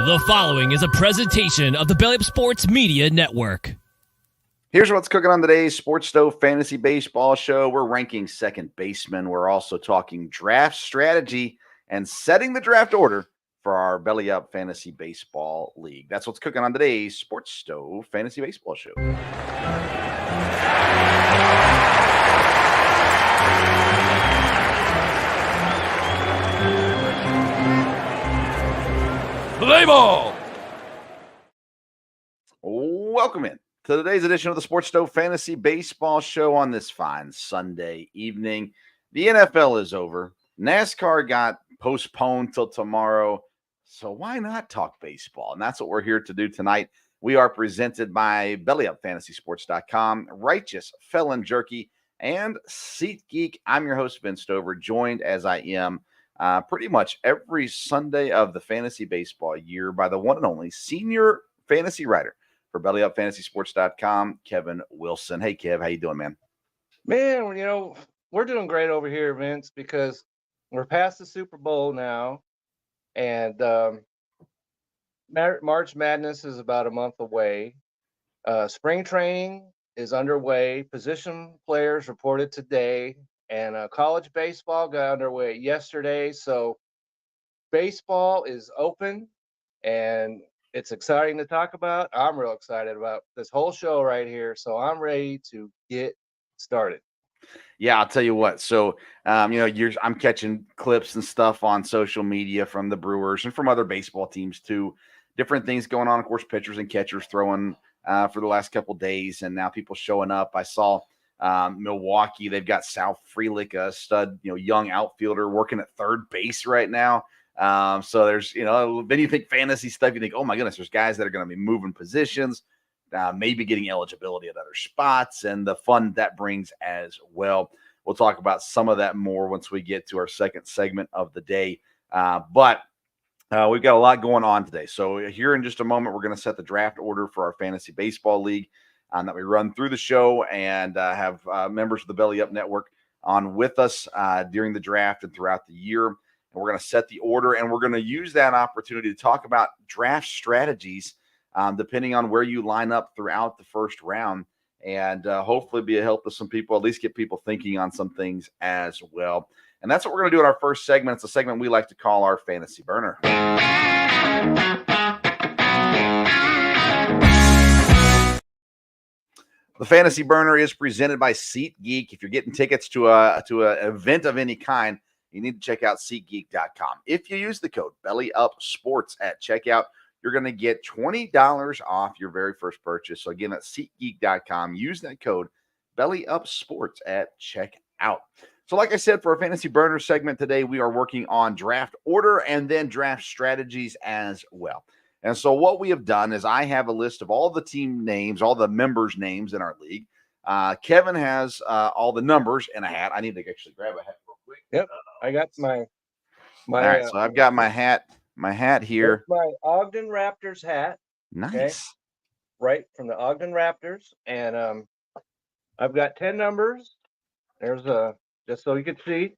The following is a presentation of the Belly Up Sports Media Network. Here's what's cooking on today's Sports Stove Fantasy Baseball Show. We're ranking second baseman. We're also talking draft strategy and setting the draft order for our Belly Up Fantasy Baseball League. That's what's cooking on today's Sports Stove Fantasy Baseball Show. Play ball! Welcome in to today's edition of the Sports Stove Fantasy Baseball Show on this fine Sunday evening. The NFL is over. NASCAR got postponed till tomorrow. So why not talk baseball? And that's what we're here to do tonight. We are presented by BellyUpFantasySports.com, Righteous Felon Jerky, and SeatGeek. I'm your host, Vince Stover, joined as I am pretty much every Sunday of the fantasy baseball year by the one and only senior fantasy writer for BellyUpFantasySports.com, Kevin Wilson. Hey, Kev, how you doing, man? Man, we're doing great over here, Vince, because we're past the Super Bowl now, and March Madness is about a month away. Spring training is underway. Position players reported today, and college baseball got underway yesterday. So baseball is open, and it's exciting to talk about. I'm real excited about this whole show right here. So I'm ready to get started. Yeah, I'll tell you what. So, I'm catching clips and stuff on social media from the Brewers and from other baseball teams too. Different things going on. Of course, pitchers and catchers throwing for the last couple of days, and now people showing up. I saw Milwaukee. They've got Sal Frelick, a stud, young outfielder, working at third base right now. So there's, then you think fantasy stuff. You think, oh my goodness, there's guys that are going to be moving positions. Maybe getting eligibility at other spots and the fun that brings as well. We'll talk about some of that more once we get to our second segment of the day. But we've got a lot going on today. So here in just a moment, we're going to set the draft order for our Fantasy Baseball League that we run through the show and have members of the Belly Up Network on with us during the draft and throughout the year. And we're going to set the order, and we're going to use that opportunity to talk about draft strategies depending on where you line up throughout the first round, and hopefully be a help to some people, at least get people thinking on some things as well. And that's what we're going to do in our first segment. It's a segment we like to call our Fantasy Burner. The Fantasy Burner is presented by SeatGeek. If you're getting tickets to an event of any kind, you need to check out SeatGeek.com. If you use the code BellyUpSports at checkout, you're going to get $20 off your very first purchase. So again, that's SeatGeek.com. Use that code BellyUpSports at checkout. So like I said, for our Fantasy Burner segment today, we are working on draft order and then draft strategies as well. And so what we have done is I have a list of all the team names, all the members' names in our league. Kevin has all the numbers in a hat. I need to actually grab a hat real quick. Yep, I got my. All right, so I've got my hat. My hat here. My Ogden Raptors hat. Nice. Okay? Right from the Ogden Raptors. And I've got 10 numbers. There's just so you can see.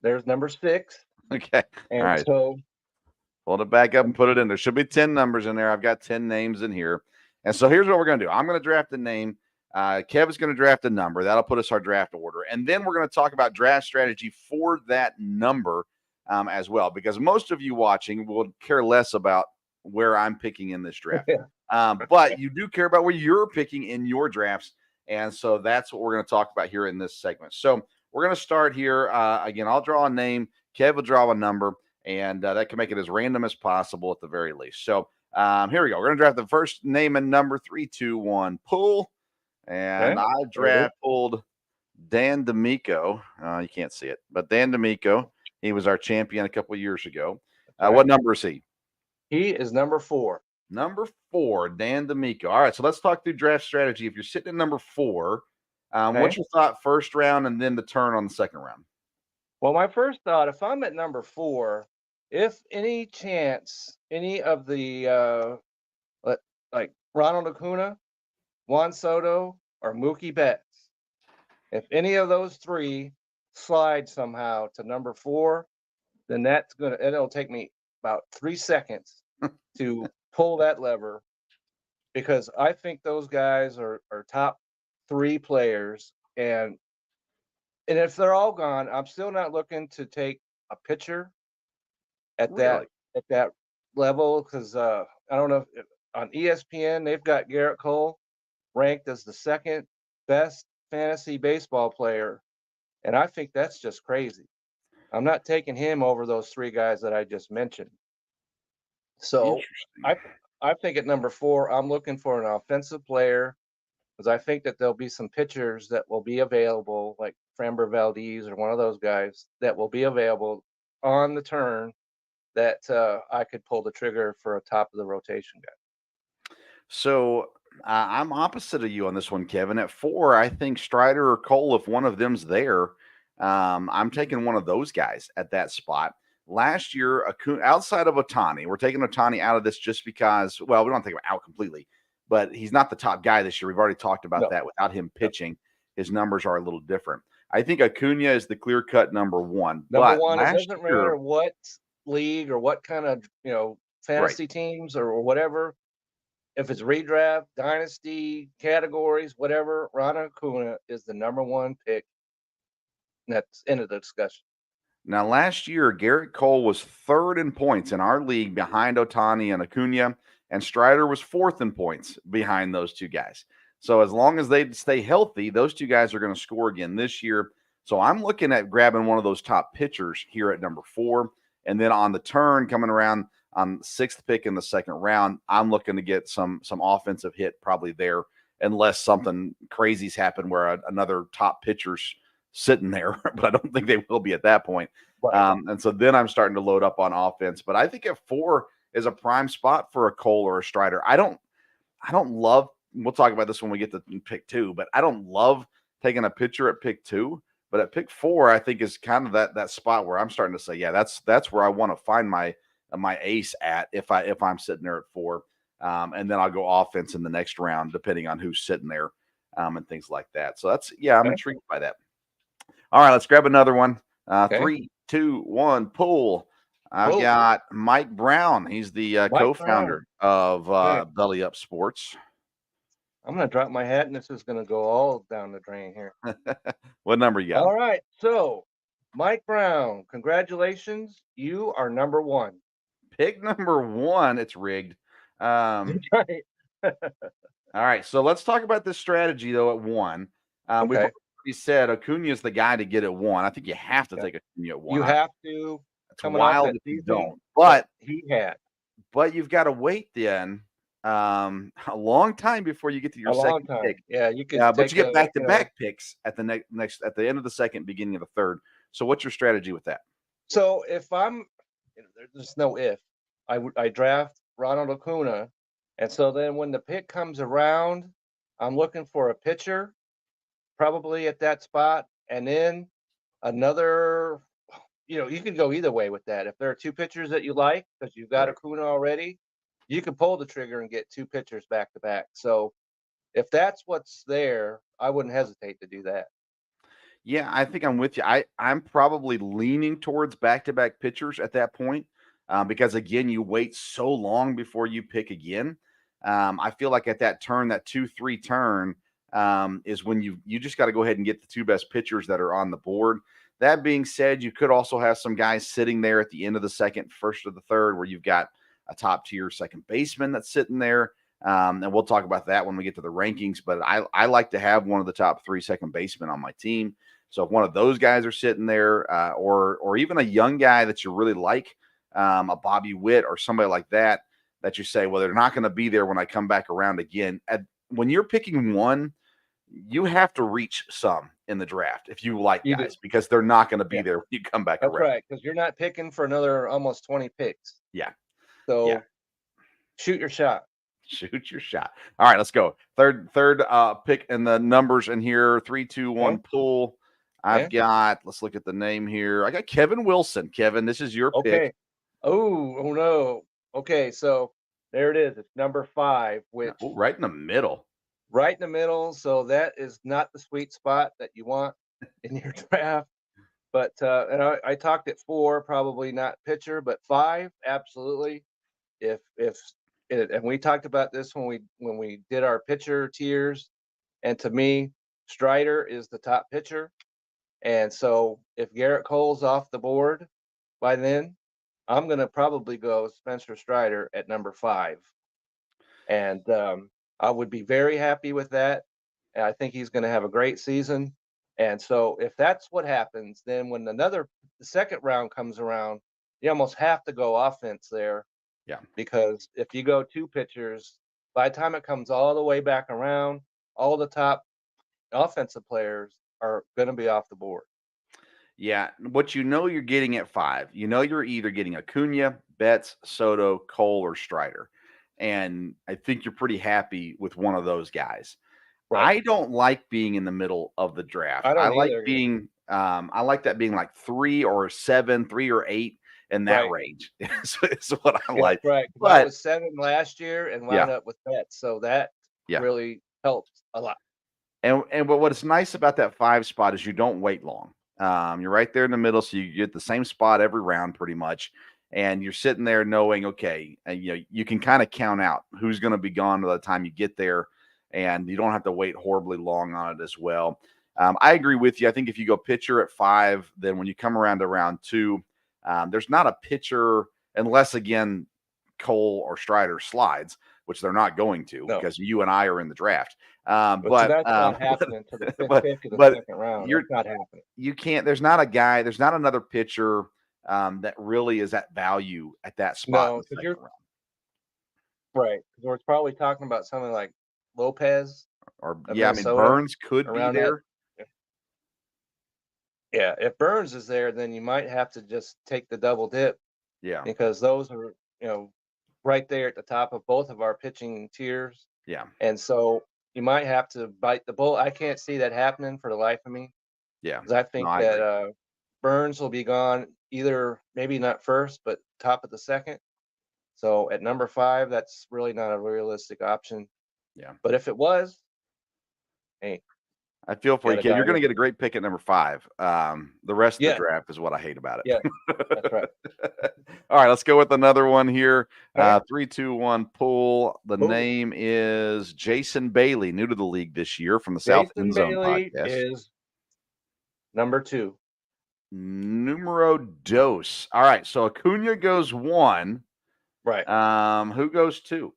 There's number 6. Okay. And all right. So hold it back up and put it in. There should be 10 numbers in there. I've got 10 names in here. And so here's what we're going to do. I'm going to draft a name. Kevin's going to draft a number. That'll put us our draft order. And then we're going to talk about draft strategy for that number as well, because most of you watching will care less about where I'm picking in this draft. But you do care about where you're picking in your drafts. And so that's what we're going to talk about here in this segment. So we're going to start here. Again, I'll draw a name. Kev will draw a number, and that can make it as random as possible at the very least. So here we go. We're going to draft the first name and number. 3, 2, 1, pull. And okay. I pulled Dan D'Amico. You can't see it, but Dan D'Amico. He was our champion a couple of years ago. What number is he? He is number 4. Number 4, Dan D'Amico. All right, so let's talk through draft strategy. If you're sitting at number 4, what's your thought first round and then the turn on the second round? Well, my first thought, if I'm at number 4, if any chance any of the like Ronald Acuna, Juan Soto, or Mookie Betts, if any of those 3 slide somehow to number 4, then it'll take me about 3 seconds to pull that lever because I think those guys are top 3 players, and if they're all gone, I'm still not looking to take a pitcher at Really? that level because I don't know if on ESPN they've got Garrett Cole ranked as the second best fantasy baseball player, and I think that's just crazy. I'm not taking him over those 3 guys that I just mentioned. So Interesting. I I think at number 4, I'm looking for an offensive player because I think that there'll be some pitchers that will be available, like Framber Valdez or one of those guys that will be available on the turn that I could pull the trigger for a top of the rotation guy. So I'm opposite of you on this one, Kevin. At 4, I think Strider or Cole, if one of them's there, I'm taking one of those guys at that spot. Last year, outside of Otani, we're taking Otani out of this just because, well, we don't take him out completely, but he's not the top guy this year. We've already talked about No, that. Without him no. pitching, his numbers are a little different. I think Acuna is the clear cut number 1. Number But 1, it last doesn't year, matter what league or what kind of right. fantasy teams or whatever. If it's redraft, dynasty, categories, whatever, Ronald Acuna is the number 1 pick. That's end of the discussion. Now, last year, Garrett Cole was 3rd in points in our league behind Otani and Acuna, and Strider was 4th in points behind those 2 guys. So as long as they stay healthy, those 2 guys are going to score again this year. So I'm looking at grabbing one of those top pitchers here at number 4. And then on the turn, coming around on 6th pick in the 2nd round, I'm looking to get some offensive hit probably there, unless something crazy's happened where another top pitcher's sitting there, but I don't think they will be at that point. Right. And so then I'm starting to load up on offense. But I think at 4 is a prime spot for a Cole or a Strider. I don't love. We'll talk about this when we get to pick 2, but I don't love taking a pitcher at pick 2. But at pick 4, I think is kind of that spot where I'm starting to say, yeah, that's where I want to find my ace at if I'm sitting there at 4. And then I'll go offense in the next round, depending on who's sitting there, and things like that. So I'm Okay. intrigued by that. All right, let's grab another one. Okay. 3, 2, 1, pull. I've Pull. got Mike Brown. He's the Mike co-founder of Okay. Belly Up Sports. I'm gonna drop my hat, and this is gonna go all down the drain here. What number you got? All right, so Mike Brown, congratulations, you are number 1. Pick number 1. It's rigged. Right. All right, so let's talk about this strategy though at 1. We've Okay. already said Acuna is the guy to get at 1. I think you have to Yeah. take Acuna at 1. You have to, It's coming off wild that if you season don't. that he had. But you've got to wait then a long time before you get to your A long second time. pick. Yeah, you could But take you get a, back-to-back picks at the next at the end of the second, beginning of the third. So what's your strategy with that? so if there's no if, I draft Ronald Acuna, and so then when the pick comes around, I'm looking for a pitcher, probably at that spot, and then another. You can go either way with that. If there are 2 pitchers that you like, because you've got Right. Acuna already, you can pull the trigger and get 2 pitchers back to back. So if that's what's there, I wouldn't hesitate to do that. Yeah, I think I'm with you. I'm probably leaning towards back-to-back pitchers at that point, because again, you wait so long before you pick again. I feel like at that turn, that 2-3 turn, is when you just got to go ahead and get the 2 best pitchers that are on the board. That being said, you could also have some guys sitting there at the end of the second, first of the third, where you've got a top tier second baseman that's sitting there. And we'll talk about that when we get to the rankings. But I like to have one of the top 3 second basemen on my team. So if one of those guys are sitting there, or even a young guy that you really like, a Bobby Witt or somebody like that you say, well, they're not going to be there when I come back around again. When you're picking 1, you have to reach some in the draft if you like You do. guys, because they're not going to be Yeah, there when you come back that's around. right, because you're not picking for another almost 20 picks. Yeah. So shoot your shot. Shoot your shot. All right, let's go. Third pick in the numbers in here. 3, 2, 1, pull. I've got, let's look at the name here. I got Kevin Wilson. Kevin, this is your pick. Okay. Oh no. Okay, so there it is. It's number 5, which Right in the middle. right in the middle. So that is not the sweet spot that you want in your draft. But and I talked at 4, probably not pitcher, but 5, absolutely. If and we talked about this when we did our pitcher tiers. And to me, Strider is the top pitcher. And so if Garrett Cole's off the board by then, I'm going to probably go Spencer Strider at number 5. And I would be very happy with that. And I think he's going to have a great season. And so if that's what happens, then when the second round comes around, you almost have to go offense there. Yeah. Because if you go 2 pitchers, by the time it comes all the way back around, all the top offensive players are going to be off the board. Yeah, what you're getting at 5, you're either getting Acuna, Betts, Soto, Cole, or Strider. And I think you're pretty happy with one of those guys. Right. I don't like being in the middle of the draft. I I don't like either. I like that being like 3 or 7, 3 or 8 in that Right. range. is what I Yeah, like. right. I But was 7 last year and wound yeah, up with Betts, so that yeah. really helped a lot. And but what's nice about that 5 spot is you don't wait long. You're right there in the middle, so you get the same spot every round pretty much. And you're sitting there knowing, okay, you can kind of count out who's going to be gone by the time you get there, and you don't have to wait horribly long on it as well. I agree with you. I think if you go pitcher at 5, then when you come around to round 2, there's not a pitcher unless again Cole or Strider slides, which they're not going to No. because you and I are in the draft. But that's not happening to the 5th pick of the second round. That's not happening. You can't. There's not another pitcher that really is at value at that spot. No, because you're right. Because we're probably talking about something like Lopez. Or Minnesota, Burns could be there. Yeah, if Burns is there, then you might have to just take the double dip. Yeah, because those are right there at the top of both of our pitching tiers. Yeah, and so you might have to bite the bullet. I can't see that happening for the life of me. Yeah, because I think that Burns will be gone either maybe not first, but top of the second. So at number 5, that's really not a realistic option. Yeah, but if it was, hey, I feel for you, kid. You're going to get a great pick at number 5. The rest of the draft is what I hate about it. Yeah, that's right. All right, let's go with another one here. 3, 2, 1, pull. The name is Jason Bailey, new to the league this year from the South End Zone podcast. Is number 2. Numero dos. All right, so Acuna goes 1. Right. Who goes 2?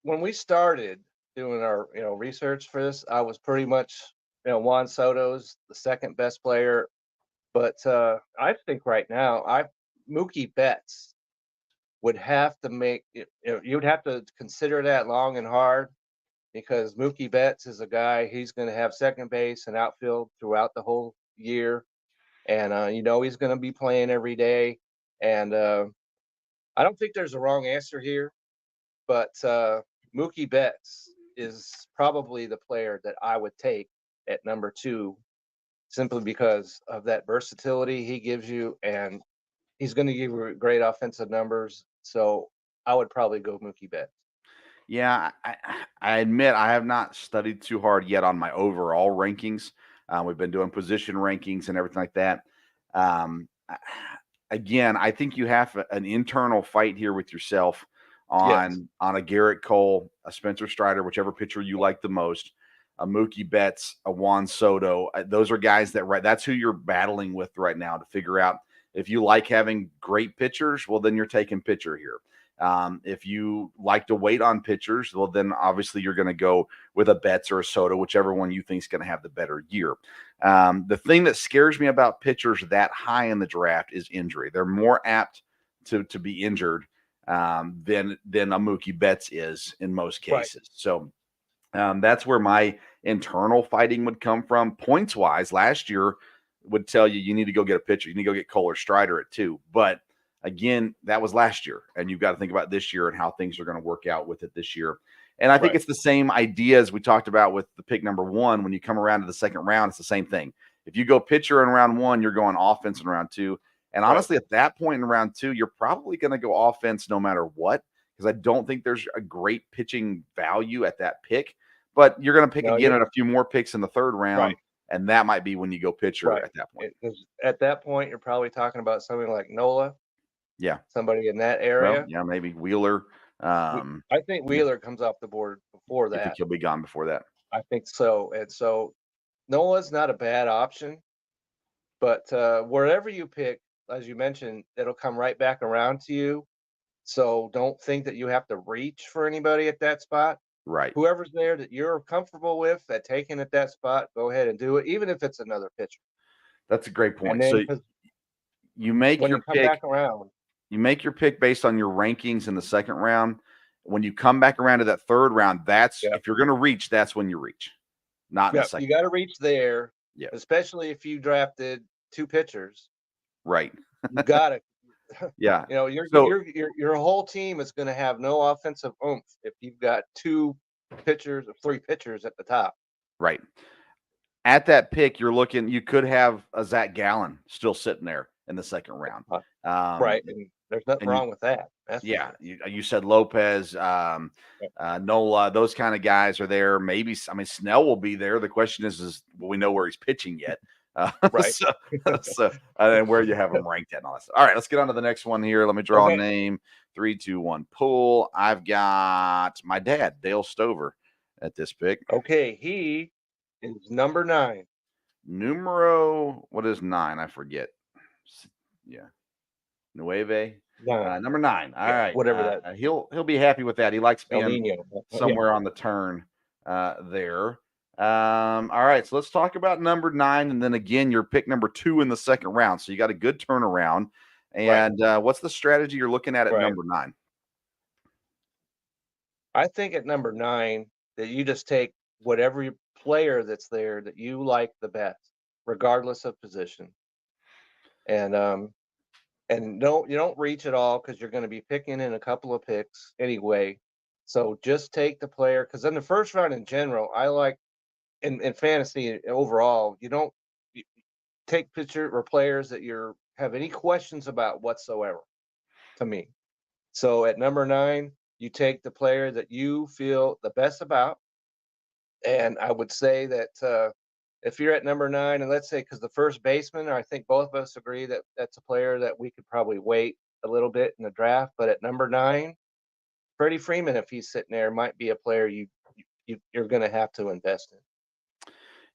When we started doing our research for this, I was pretty much Juan Soto's the second best player, but I think right now Mookie Betts would have to make you'd have to consider that long and hard, because Mookie Betts is a guy, he's going to have second base and outfield throughout the whole year, and he's going to be playing every day, and I don't think there's a wrong answer here, but Mookie Betts is probably the player that I would take at number 2, simply because of that versatility he gives you, and he's going to give you great offensive numbers. So I would probably go Mookie Betts. Yeah, I admit I have not studied too hard yet on my overall rankings. We've been doing position rankings and everything like that. Again, I think you have an internal fight here with yourself on a Garrett Cole, a Spencer Strider, whichever pitcher you like the most, a Mookie Betts, a Juan Soto. Those are guys that's who you're battling with right now to figure out if you like having great pitchers. Well, then you're taking pitcher here. If you like to wait on pitchers, well, then obviously you're going to go with a Betts or a Soto, whichever one you think is going to have the better year. The thing that scares me about pitchers that high in the draft is injury. They're more apt to be injured than a Mookie Betts is in most cases. Right. So that's where my internal fighting would come from. Points wise, last year would tell you need to go get a pitcher. You need to go get Cole or Strider at 2. But again, that was last year, and you've got to think about this year and how things are going to work out with it this year. And I think it's the same idea as we talked about with the pick number 1. When you come around to the second round, it's the same thing. If you go pitcher in round 1, you're going offense in round 2. And honestly, at that point in round 2, you're probably going to go offense no matter what, because I don't think there's a great pitching value at that pick. But you're going to pick again at a few more picks in the third round. and that might be when you go pitcher Right. at that point. At that point, you're probably talking about something like Nola, Yeah. somebody in that Well, area. yeah, maybe Wheeler. I think Yeah, Wheeler comes off the board before you think that. he'll be gone before that? I think so. And so Nola's not a bad option, but wherever you pick, as you mentioned, it'll come right back around to you. So don't think that you have to reach for anybody at that spot. Right. Whoever's there that you're comfortable with at taking at that spot, go ahead and do it, even if it's another pitcher. That's a great And point. then So because you make when your you come pick. back around, You make your pick based on your rankings in the second round. When you come back around to that third round, that's yeah, if you're going to reach, that's when you reach, not in the yeah, you second got to round. reach there, Yeah. especially if you drafted 2 pitchers. Right. You got to, Yeah. you know, your So your your your whole team is going to have no offensive oomph if you've got 2 pitchers or 3 pitchers at the top. right. At that pick, you could have a Zach Gallen still sitting there in the second round. Right, and there's nothing And you, wrong with that. That's for yeah, sure. you said Lopez, Yeah, Nola, those kind of guys are there. Maybe, I mean, Snell will be there. The question is will we know where he's pitching yet? right. So, and where you have him ranked at and all that stuff. All right, let's get on to the next one here. Let me draw a Okay. name. 3, 2, 1, pull. I've got my dad, Dale Stover, at this pick. Okay, he is number 9. Numero, what is 9? I forget. Yeah. Nueve. 9. Number 9. All Yeah, right. whatever that He'll be happy with that. He likes El being Nino. Yeah. somewhere on the turn there. All right. So let's talk about number 9. And then again, your pick number 2 in the second round. So you got a good turnaround. Right, And what's the strategy you're looking at right. number 9? I think at number 9 that you just take whatever player that's there that you like the best, regardless of position. And you don't reach at all because you're going to be picking in a couple of picks anyway. So just take the player because in the first round in general, I like in fantasy overall, you take picture or players that you're have any questions about whatsoever. To me, so at number 9, you take the player that you feel the best about, and I would say that if you're at number 9, and let's say because the first baseman, I think both of us agree that that's a player that we could probably wait a little bit in the draft. But at number 9, Freddie Freeman, if he's sitting there, might be a player you're going to have to invest in.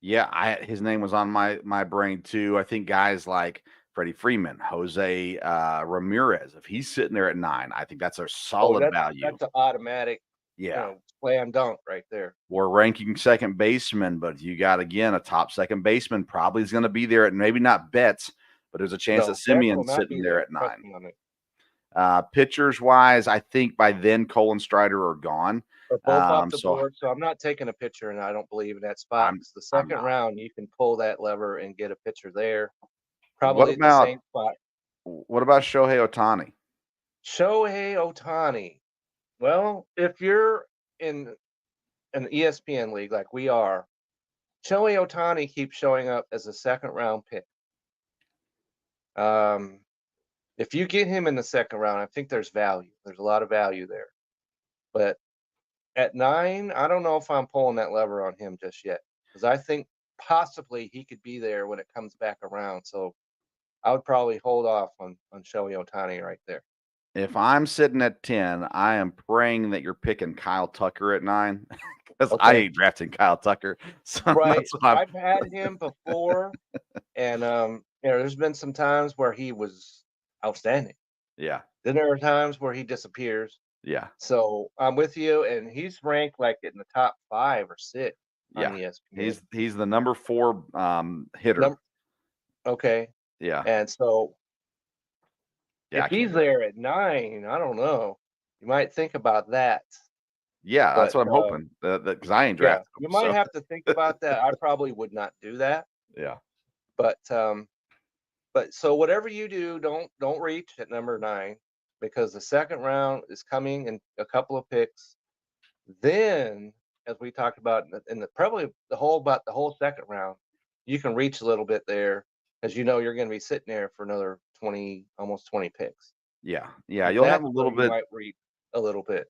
Yeah, his name was on my brain too. I think guys like Freddie Freeman, Jose Ramirez, if he's sitting there at 9, I think that's a Oh, solid value. that's an automatic, Yeah. slam dunk right there. We're ranking second baseman, but you got again a top second baseman probably is going to be there at maybe not Betts, but there's a chance that No, Betts will Simeon's not sitting be there there. at Trust 9. me on it. Pitchers wise, I think by then Cole and Strider are gone. They're both off the So board, so I'm not taking a pitcher, and I don't believe in that spot I'm because the I'm second not. round you can pull that lever and get a pitcher there, What probably at the about same spot. Shohei Ohtani? Shohei Ohtani. Well, if you're in an ESPN league like we are, Shohei Ohtani keeps showing up as a second round pick. If you get him in the second round, I think there's value. There's a lot of value there. But at 9, I don't know if I'm pulling that lever on him just yet because I think possibly he could be there when it comes back around. So I would probably hold off on Shohei Ohtani right there. If I'm sitting at 10, I am praying that you're picking Kyle Tucker at 9 because I Okay. ain't drafting Kyle Tucker. So Right. that's what I'm. I've had him before, and there's been some times where he was outstanding. Yeah, Then there are times where he disappears. yeah, So I'm with you, and he's ranked like in the top 5 or 6 on yeah. ESPN. He's the number 4 hitter. Okay, Yeah, and so yeah. I if he's can't. there at 9, I don't know. You might think about that, Yeah, that's but what I'm hoping. Because I ain't yeah, drafting you him. might So have to think about that. I probably would not do that, yeah, but so whatever you do, don't reach at number 9 because the second round is coming in a couple of picks. Then, as we talked about in the probably the whole second round, you can reach a little bit there as you know you're going to be sitting there for another 20, almost 20 picks. yeah. And You'll have that's a where little you bit. might reach a little bit.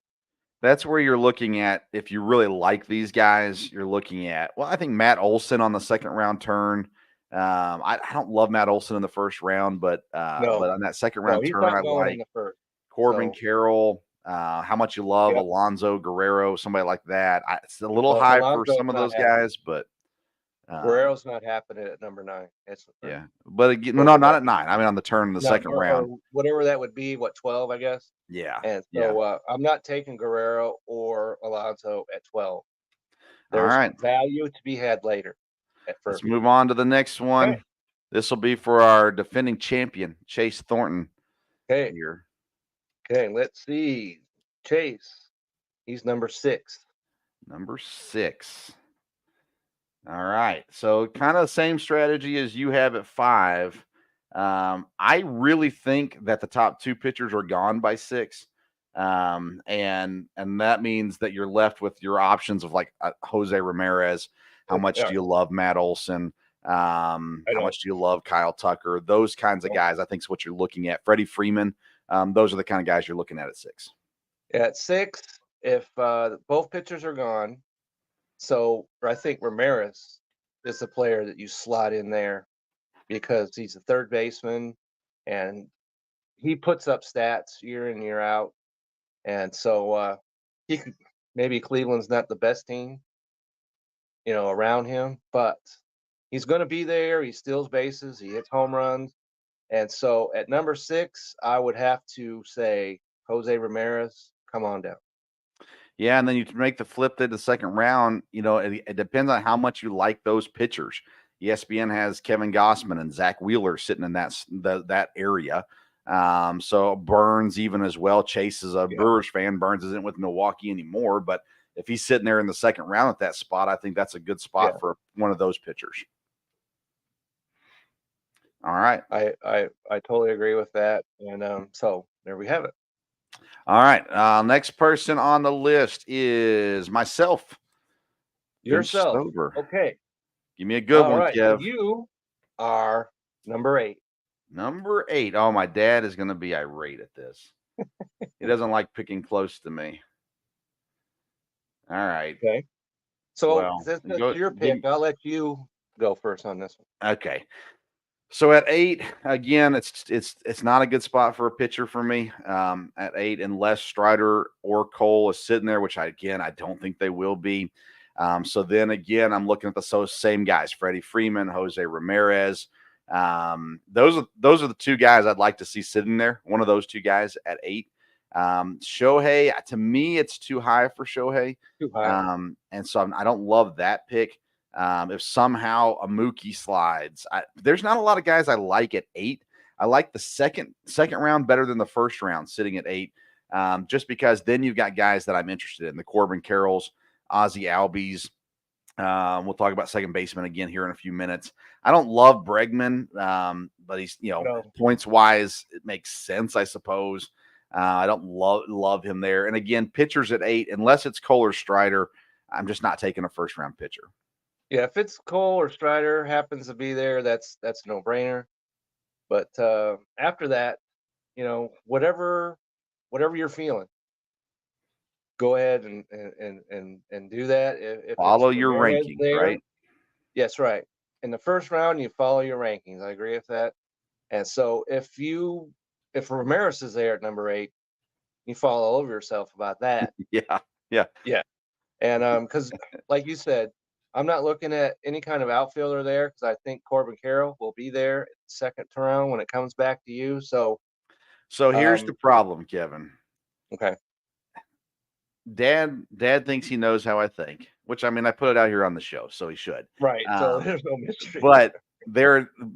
That's where you're looking at. If you really like these guys, you're looking at, well, I think Matt Olson on the second round turn. I don't love Matt Olson in the first round, but No, on that second no, round he's turn, I not going in like the first. Corbin So, Carroll. How much you love yep. Alonzo Guerrero, somebody like that. It's a little Well, high for Alonso's some of not those happening. guys, but Guerrero's not happening at number 9. It's yeah. But again, no, those are not my at 9. I mean, on the turn in the no, second round. or whatever that would be. What, 12? I guess. Yeah, And yeah. so I'm not taking Guerrero or Alonso at 12. All There's right. value to be had later at Let's first. move on to the next one. Okay. This will be for our defending champion, Chase Thornton. Okay. Here. Okay. Let's see. Chase. He's number 6. Number 6. All right. So kind of the same strategy as you have at 5. I really think that the top 2 pitchers are gone by 6. And that means that you're left with your options of like Jose Ramirez. How much Yeah, do you love Matt Olson? I How know. much do you love Kyle Tucker? Those kinds of Yeah. guys, I think, is what you're looking at. Freddie Freeman. Those are the kind of guys you're looking at 6. At 6, if both pitchers are gone, so I think Ramirez is the player that you slot in there because he's a third baseman and he puts up stats year in, year out. And so he could, maybe Cleveland's not the best team, around him, but he's going to be there. He steals bases, he hits home runs. And so at number 6, I would have to say Jose Ramirez, come on down. Yeah, and then you make the flip to the second round. It depends on how much you like those pitchers. ESPN has Kevin Gossman and Zach Wheeler sitting in that area. So Burns even as well. Chase is a Brewers fan. Burns isn't with Milwaukee anymore, but if he's sitting there in the second round at that spot, I think that's a good spot for one of those pitchers. All right. I totally agree with that. And so there we have it. All right. Next person on the list is myself. Yourself. Okay. Give me a good one, right. Kev. You are number 8. Number 8. Oh, my dad is going to be irate at this. He doesn't like picking close to me. All right. Okay. So this is your pick. I'll let you go first on this one. Okay. So at 8, again, it's not a good spot for a pitcher for me. At 8, unless Strider or Cole is sitting there, which I don't think they will be. So then again, I'm looking at the same guys: Freddie Freeman, Jose Ramirez. Those are the 2 guys I'd like to see sitting there. One of those 2 guys at 8. Shohei, to me, it's too high for Shohei. Too high. And so I don't love that pick. If somehow a Mookie slides, there's not a lot of guys I like at 8. I like the second round better than the first round sitting at 8, just because then you've got guys that I'm interested in, the Corbin Carrolls, Ozzie Albies. We'll talk about second baseman again here in a few minutes. I don't love Bregman, but he's, points wise, it makes sense, I suppose. I don't love him there. And again, pitchers at 8, unless it's Cole or Strider, I'm just not taking a first round pitcher. Yeah, if it's Cole or Strider happens to be there, that's a no-brainer. But after that, whatever you're feeling, go ahead and do that. If follow it's your Ramirez rankings, there, right? Yes, right. In the first round, you follow your rankings. I agree with that. And so if Ramirez is there at number 8, you fall all over yourself about that. Yeah. And because like you said, I'm not looking at any kind of outfielder there because I think Corbin Carroll will be there at the second round when it comes back to you. So here's the problem, Kevin. Okay. Dad thinks he knows how I think, which I mean, I put it out here on the show, so he should. Right. So there's no mystery. But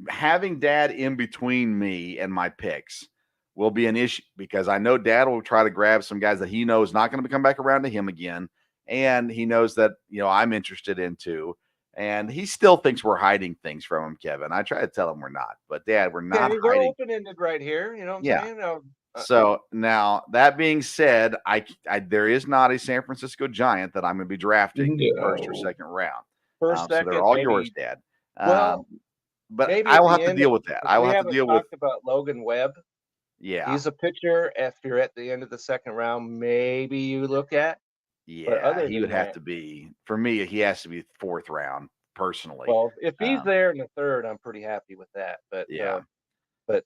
having Dad in between me and my picks will be an issue because I know Dad will try to grab some guys that he knows not going to come back around to him again. And he knows that, I'm interested in too. And he still thinks we're hiding things from him, Kevin. I try to tell him we're not. But, Dad, we're not hiding. They're open-ended right here. You know what I'm saying? So now that being said, there is not a San Francisco Giant that I'm going to be drafting first or second round. Second, so they're all yours, Dad. Well, but I will have to deal with that. I will have to deal with about Logan Webb. Yeah. He's a pitcher. If you're at the end of the second round, maybe you look at. But Yeah, other he would than have that, to be for me, he has to be 4th round personally. well, if he's Um, there in the third, I'm pretty happy with that. yeah.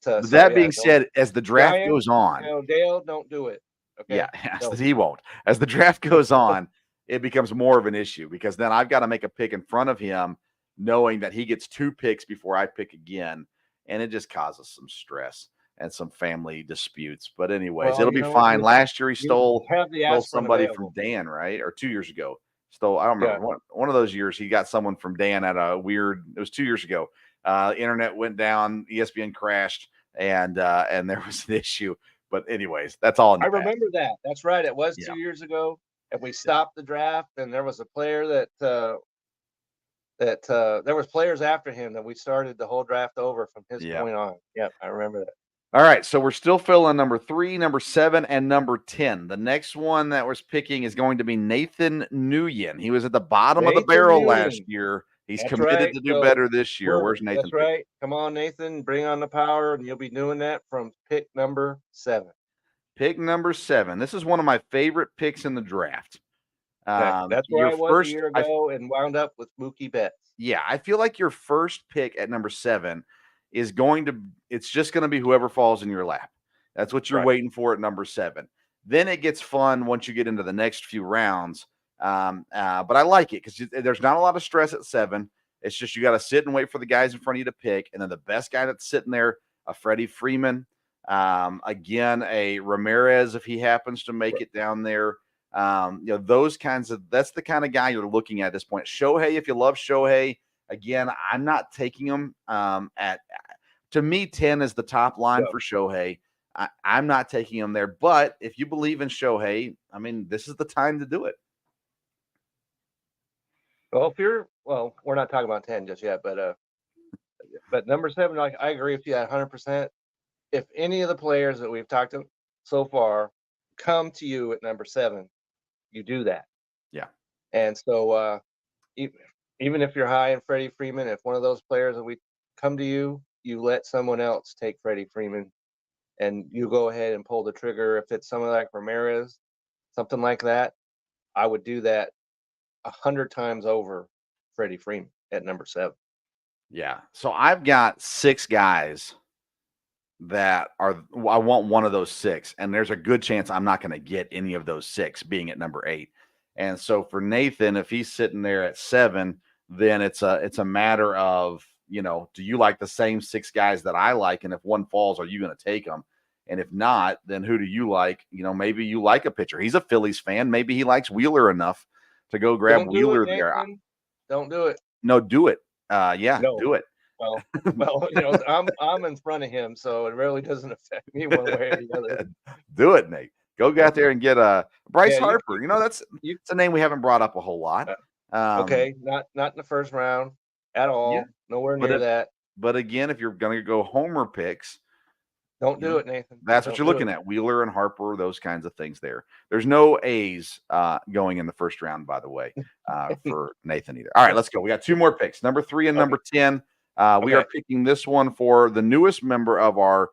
So That yeah, being don't said, as the draft Giants, goes on, Dale, don't do it. yeah, Okay, yes, don't. he won't. As the draft goes on, it becomes more of an issue because then I've got to make a pick in front of him, knowing that he gets 2 picks before I pick again, and it just causes some stress and some family disputes. But anyways, Well, it'll you be know what? fine. Last year he You have the stole aspirin somebody from available. Dan, right? Or 2 years ago. Stole I don't Yeah, remember one of those years he got someone from Dan at a weird it was 2 years ago. Internet went down, ESPN crashed, and there was an issue. But anyways, that's all in I the past. remember that. That's right. It was Yeah. 2 years ago, and we Yeah. stopped the draft. And there was a player there was players after him that we started the whole draft over from his Yeah. point on. Yep, I remember that. All right, so we're still filling number 3, number 7, and number 10. The next one that was picking is going to be Nathan Nguyen. He was at the bottom of the Nathan barrel last Nguyen. year. He's That's committed right. to do So better this year. Where's Nathan that's picking? right. Come on, Nathan, bring on the power, and you'll be doing that from pick number 7. Pick number 7. This is one of my favorite picks in the draft. Okay, that's where Your I was a first year ago and wound up with Mookie Betts. Yeah, I feel like your first pick at number 7 is it's just going to be whoever falls in your lap. That's what you're Right. waiting for at number 7. Then it gets fun once you get into the next few rounds. But I like it because there's not a lot of stress at 7. It's just you got to sit and wait for the guys in front of you to pick. And then the best guy that's sitting there, a Freddie Freeman, again, a Ramirez, if he happens to make it down there. Those kinds of that's the kind of guy you're looking at this point. Shohei, if you love Shohei, again, I'm not taking him at to me, 10 is the top line for Shohei. I'm not taking him there, but if you believe in Shohei, I mean, this is the time to do it. Well, we're not talking about 10 just yet, but number 7, I agree with you at 100%. If any of the players that we've talked to so far come to you at number 7, you do that. Yeah. And so even if you're high in Freddie Freeman, if one of those players that we come to you, you let someone else take Freddie Freeman, and you go ahead and pull the trigger. If it's someone like Ramirez, something like that, I would do that 100 times over Freddie Freeman at number 7. Yeah. So I've got 6 guys that I want one of those 6, and there's a good chance I'm not going to get any of those 6 being at number 8. And so for Nathan, if he's sitting there at 7, then it's a matter of, do you like the same 6 guys that I like? And if one falls, are you going to take them? And if not, then who do you like? Maybe you like a pitcher. He's a Phillies fan. Maybe he likes Wheeler enough to go grab Don't do Wheeler it, there. Nathan. Don't do it. No, do it. Yeah, No. do it. Well, I'm in front of him, so it really doesn't affect me one way or the other. Do it, Nate. Go out there and get Bryce Yeah, Harper. That's a name we haven't brought up a whole lot. Okay, not in the first round at all. Yeah, Nowhere near that. But again, if you're going to go homer picks, Don't do it, Nathan. that's what you're looking at. Wheeler and Harper, those kinds of things there. There's no A's going in the first round, by the way, for Nathan either. All right, let's go. We got 2 more picks, number 3 and number 10. We are picking this one for the newest member of our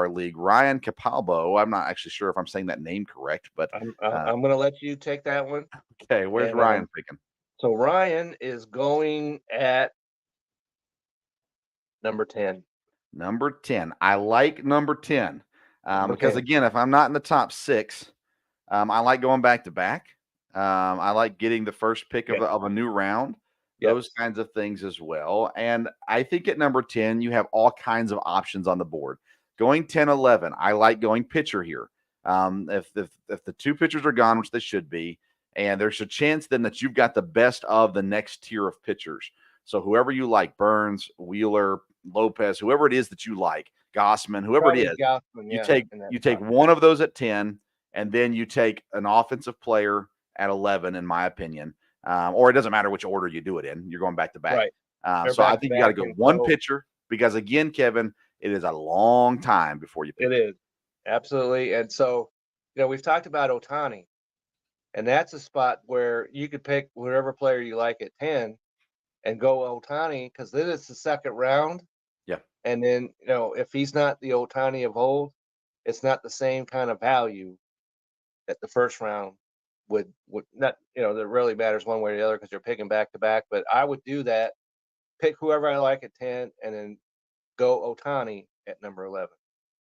league, Ryan Capalbo. I'm not actually sure if I'm saying that name correct, but I'm going to let you take that one. Okay, where's Ryan picking? So Ryan is going at number 10. Number 10. I like number 10 because, 10. again, if I'm not in the top 6, I like going back to back. I like getting the first pick of a new round. Those kinds of things as well. And I think at number 10, you have all kinds of options on the board. Going 10, 11, I like going pitcher here. If the 2 pitchers are gone, which they should be, and there's a chance then that you've got the best of the next tier of pitchers. So whoever you like, Burns, Wheeler, Lopez, whoever it is that you like, Gossman, whoever Probably it is, Gossman, you take one of those at 10, and then you take an offensive player at 11, in my opinion. Or it doesn't matter which order you do it in. You're going back to back. Right. So I think you got to go one pitcher because, again, Kevin, it is a long time before you pick. It is. Absolutely. And so, we've talked about Ohtani, and that's a spot where you could pick whatever player you like at 10 and go Ohtani because then it's the second round. Yeah. And then, if he's not the Ohtani of old, it's not the same kind of value that the first round would not, that really matters one way or the other because you're picking back to back. But I would do that, pick whoever I like at 10, and then go Ohtani at number 11.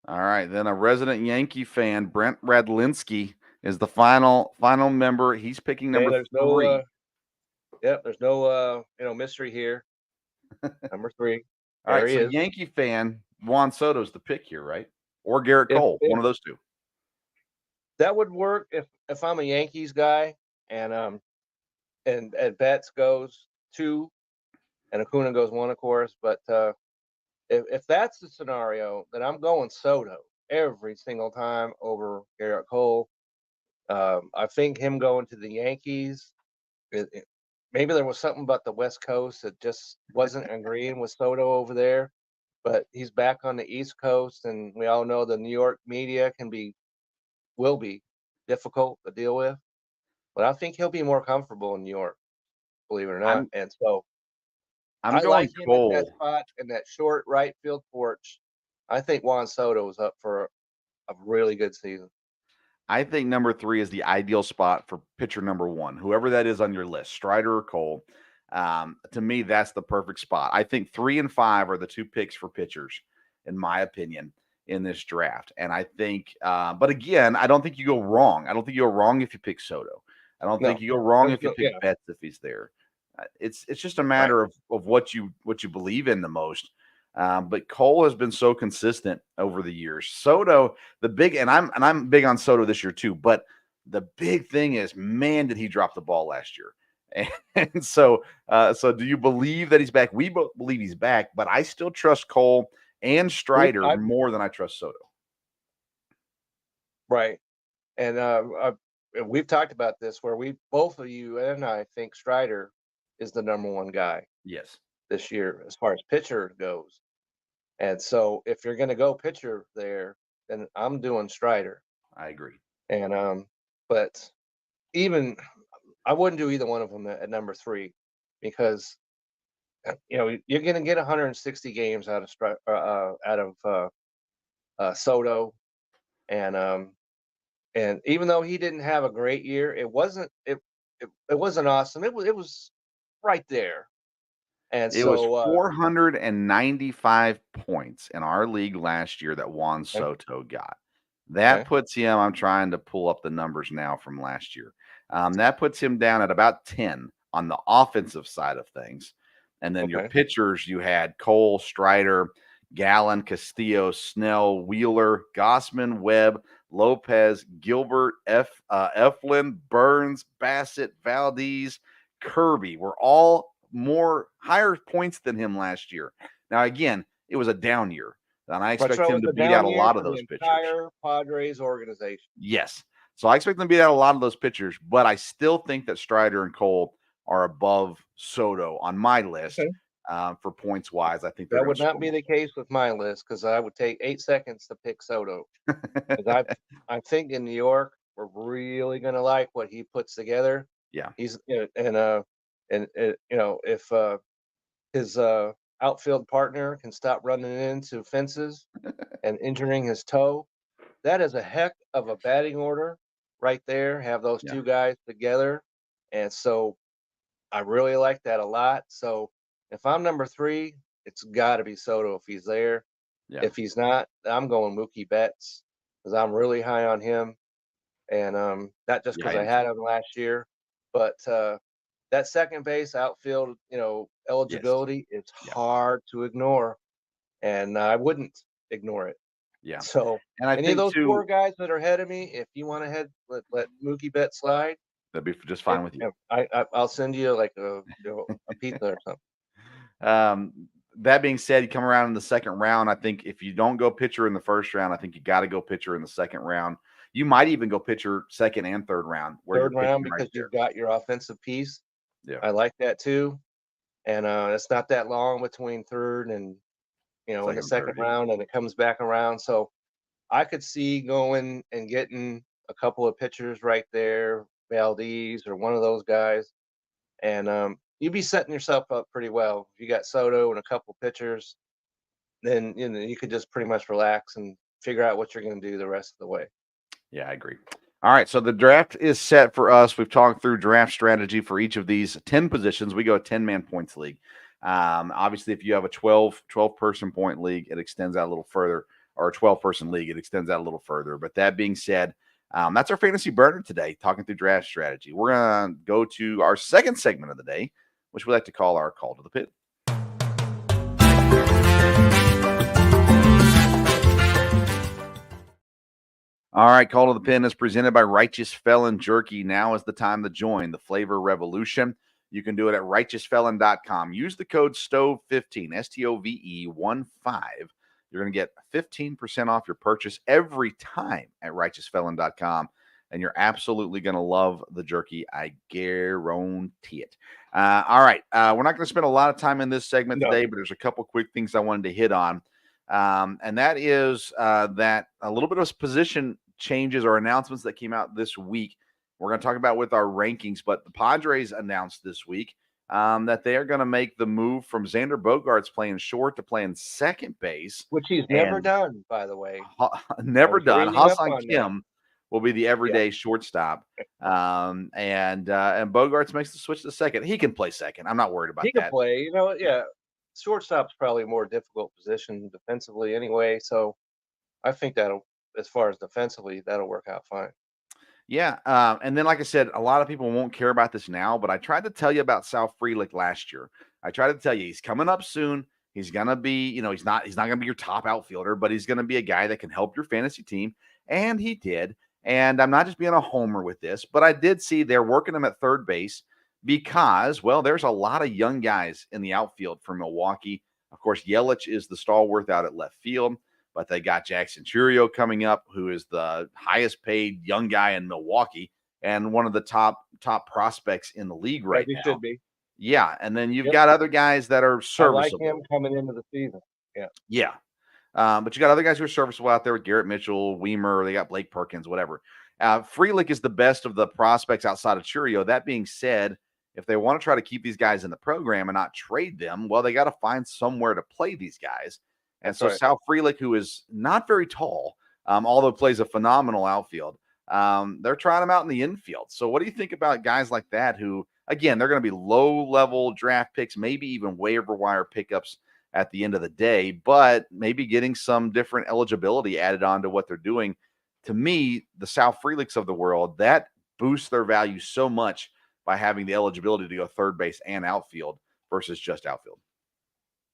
All right. Then a resident Yankee fan, Brent Radlinsky, is the final member. He's picking Okay, number there's no 3. there's no mystery here. Number 3. All There right. he So is. Yankee fan, Juan Soto's the pick here, right? Or Garrett If Cole, if one of those two. that would work if I'm a Yankees guy and Betts goes 2 and Acuna goes 1, of course. But if that's the scenario, then I'm going Soto every single time over Garrett Cole. I think him going to the Yankees, maybe there was something about the West Coast that just wasn't agreeing with Soto over there. But he's back on the East Coast, and we all know the New York media will be difficult to deal with. But I think he'll be more comfortable in New York, believe it or not. I'm And so I'm I going like him at that Cole. spot in that short right field porch. I think Juan Soto is up for a really good season. I think number 3 is the ideal spot for pitcher number 1, whoever that is on your list, Strider or Cole. To me, that's the perfect spot. I think 3 and 5 are the 2 picks for pitchers, in my opinion, in this draft. And I think, but again, I don't think you go wrong. I don't think you go wrong if you pick Soto. I don't think No, you go wrong there's if you no, pick yeah, Betts if he's there. It's just a right. matter of what you believe in the most. But Cole has been so consistent over the years. Soto, I'm big on Soto this year too. But the big thing is, man, did he drop the ball last year? And so do you believe that he's back? We both believe he's back, but I still trust Cole and Strider I, more than I trust Soto. right. And we've talked about this where both of you and I think Strider is the number 1 guy Yes, this year as far as pitcher goes. And so if you're going to go pitcher there, then I'm doing Strider. I agree. And but even I wouldn't do either one of them at number 3 because you're going to get 160 games out of Soto, and even though he didn't have a great year, it wasn't awesome. It was right there, and It was so 495 points in our league last year that Juan okay, Soto got. That okay, puts him, I'm trying to pull up the numbers now from last year. That puts him down at about 10 on the offensive side of things. And then your okay, pitchers, you had Cole, Strider, Gallen, Castillo, Snell, Wheeler, Gossman, Webb, Lopez, Gilbert, Eflin, Burns, Bassett, Valdez, Kirby were all more higher points than him last year. Now, again, it was a down year, and I but expect so it him was to a beat out down a year lot of for the those pitchers. entire Padres organization. Yes. So I expect them to beat out a lot of those pitchers, but I still think that Strider and Cole are above Soto on my list Okay. for points wise. I think they're That going would to not score be more. the case with my list because I would take 8 seconds to pick Soto because I think in New York we're really going to like what he puts together. Yeah. He's if his outfield partner can stop running into fences and injuring his toe, that is a heck of a batting order right there. Have those Yeah. 2 guys together, and so I really like that a lot. So if I'm number 3, it's got to be Soto if he's there. Yeah. If he's not, I'm going Mookie Betts because I'm really high on him, and not just Yeah. because I I do too. had him last year, but that second base outfield, Yes. eligibility, it's Yeah. hard to ignore, and I wouldn't ignore it. Yeah. So And I any of think those 4 too, guys that are ahead of me, if you want to let Mookie Betts slide, that'd be just fine with you. I'll send you like a pizza or something. That being said, you come around in the second round. I think if you don't go pitcher in the first round, I think you got to go pitcher in the second round. You might even go pitcher second and third round where you're Third round picking right because there. you've got your offensive piece. Yeah. I like that too, and it's not that long between third and in the Second and second third. Yeah. round, and it comes back around. So I could see going and getting a couple of pitchers right there, Valdez or one of those guys, and you'd be setting yourself up pretty well. If you got Soto and a couple pitchers, then you could just pretty much relax and figure out what you're going to do the rest of the way. Yeah, I agree. All right, so the draft is set for us. We've talked through draft strategy for each of these 10 positions. We go a 10-man points league. Obviously, if you have a 12-person point league, it extends out a little further, or a 12-person league, it extends out a little further. But that being said, that's our fantasy burner today, talking through draft strategy. We're going to go to our second segment of the day, which we like to call our Call to the Pit. All right, Call to the Pin is presented by Righteous Felon Jerky. Now is the time to join the flavor revolution. You can do it at righteousfelon.com. Use the code STOVE15, STOVE15. You're going to get 15% off your purchase every time at righteousfelon.com, and you're absolutely going to love the jerky. I guarantee it. All right, we're not going to spend a lot of time in this segment today, but there's a couple quick things I wanted to hit on. And that is that a little bit of position changes or announcements that came out this week. We're going to talk about with our rankings, but the Padres announced this week that they are going to make the move from Xander Bogaerts playing short to playing second base, which he's never done, by the way. Never done. Ha-Seong Kim will be the everyday shortstop, and Bogaerts makes the switch to second. He can play second. I'm not worried about that. He can play. Shortstop's probably a more difficult position defensively anyway, so I think that'll, as far as defensively, that'll work out fine. Yeah, and then like I said, a lot of people won't care about this now, but I tried to tell you about Sal Frelick last year. I tried to tell you he's coming up soon. He's gonna be, he's not gonna be your top outfielder, but he's gonna be a guy that can help your fantasy team, and he did. And I'm not just being a homer with this, but I did see they're working him at third base because, well, there's a lot of young guys in the outfield for Milwaukee. Of course, Yelich is the stalwart out at left field. But they got Jackson Churio coming up, who is the highest paid young guy in Milwaukee and one of the top prospects in the league right now. He should be. Yeah, and then you've got other guys that are serviceable. I like him coming into the season. Yeah. But you got other guys who are serviceable out there with Garrett Mitchell, Weimer, they got Blake Perkins, whatever. Frelick is the best of the prospects outside of Churio. That being said, if they want to try to keep these guys in the program and not trade them, well, they got to find somewhere to play these guys. And so Sal Frelick, who is not very tall, although plays a phenomenal outfield, they're trying him out in the infield. So what do you think about guys like that who, again, they're going to be low-level draft picks, maybe even waiver wire pickups at the end of the day, but maybe getting some different eligibility added on to what they're doing? To me, the Sal Frelicks of the world, that boosts their value so much by having the eligibility to go third base and outfield versus just outfield.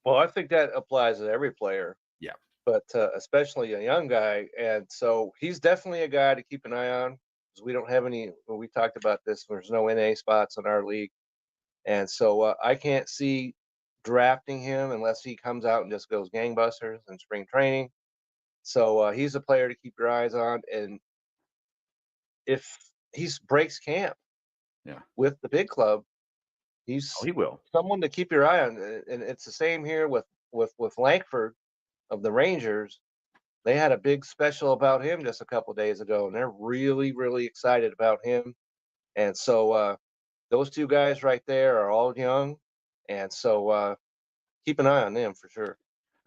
Well, I think that applies to every player. Yeah. But especially a young guy. And so he's definitely a guy to keep an eye on because we don't have any, we talked about this, there's no NA spots in our league. And so I can't see drafting him unless he comes out and just goes gangbusters in spring training. So he's a player to keep your eyes on. And if he breaks camp with the big club, he will someone to keep your eye on. And it's the same here with Lankford of the Rangers. They had a big special about him just a couple of days ago, and they're really, really excited about him. And so those two guys right there are all young, and so keep an eye on them for sure.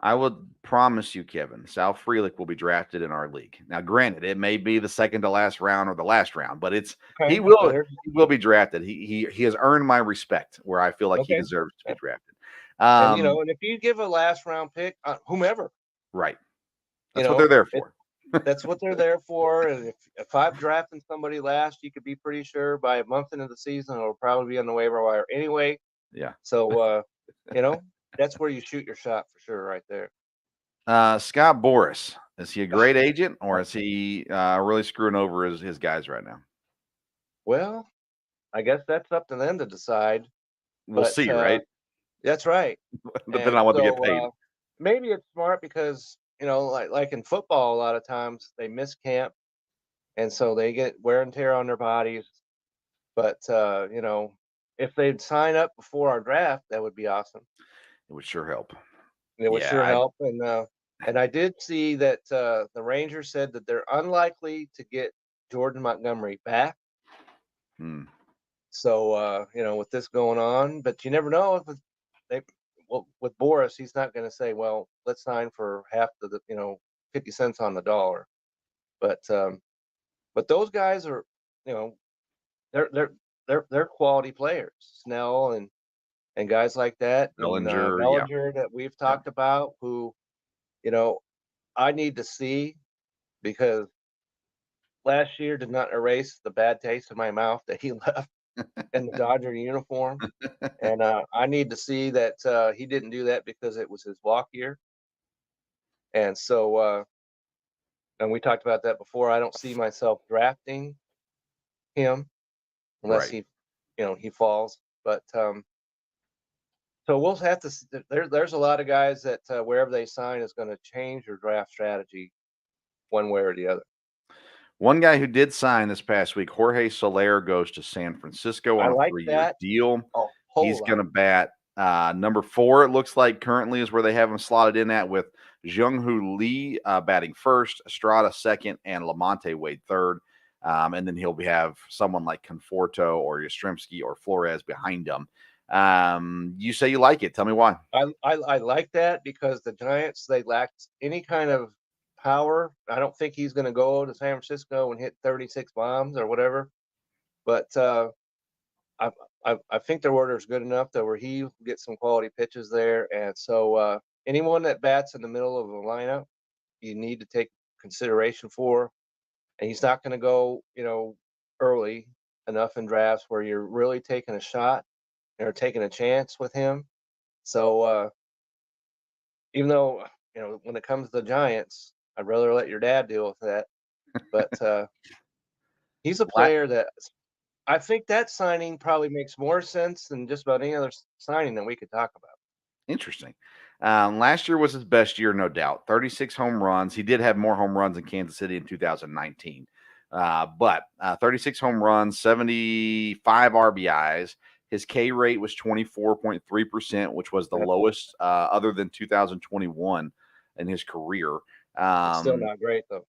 I would promise you, Kevin, Sal Frelick will be drafted in our league. Now, granted, it may be the second to last round or the last round, but he will be drafted. He has earned my respect where I feel like he deserves to be drafted. And and if you give a last round pick, whomever, right, that's what they're there for. That's what they're there for. And if I'm drafting somebody last, you could be pretty sure by a month into the season it'll probably be on the waiver wire anyway. Yeah. So that's where you shoot your shot for sure, right there. Scott Boras, is he a great agent, or is he really screwing over his guys right now? Well, I guess that's up to them to decide. We'll see, right? That's right. Depending on what they get paid. Maybe it's smart because like in football, a lot of times they miss camp, and so they get wear and tear on their bodies. But if they'd sign up before our draft, that would be awesome. It would sure help. It would help. And I did see that the Rangers said that they're unlikely to get Jordan Montgomery back. So with this going on, but you never know if well, with Boris, he's not going to say, well, let's sign for half the 50 cents on the dollar. But those guys are, you know, they're quality players. Snell and guys like that, and Bellinger, yeah. Bellinger that we've talked about, who, I need to see, because last year did not erase the bad taste in my mouth that he left in the Dodger uniform. And I need to see that he didn't do that because it was his walk year. And so, and we talked about that before. I don't see myself drafting him unless Right. he falls. But so we'll have to. There's a lot of guys that wherever they sign is going to change your draft strategy one way or the other. One guy who did sign this past week, Jorge Soler, goes to San Francisco I on a like 3-year that deal. a whole He's lot. going to bat number 4, it looks like currently is where they have him slotted in at, with Jung-Hoo Lee batting first, Estrada second, and Lamonte Wade third. And then he'll have someone like Conforto or Yastrzemski or Flores behind him. You say you like it. Tell me why. I like that because the Giants, they lacked any kind of power. I don't think he's going to go to San Francisco and hit 36 bombs or whatever. But I think their order is good enough that where he gets some quality pitches there. And so anyone that bats in the middle of a lineup, you need to take consideration for. And he's not going to go, early enough in drafts where you're really taking a shot or taking a chance with him. So even though, when it comes to the Giants, I'd rather let your dad deal with that. But he's a player that I think that signing probably makes more sense than just about any other signing that we could talk about. Interesting. Last year was his best year, no doubt. 36 home runs. He did have more home runs in Kansas City in 2019. But 36 home runs, 75 RBIs. His K rate was 24.3%, which was the lowest other than 2021 in his career. It's still not great though.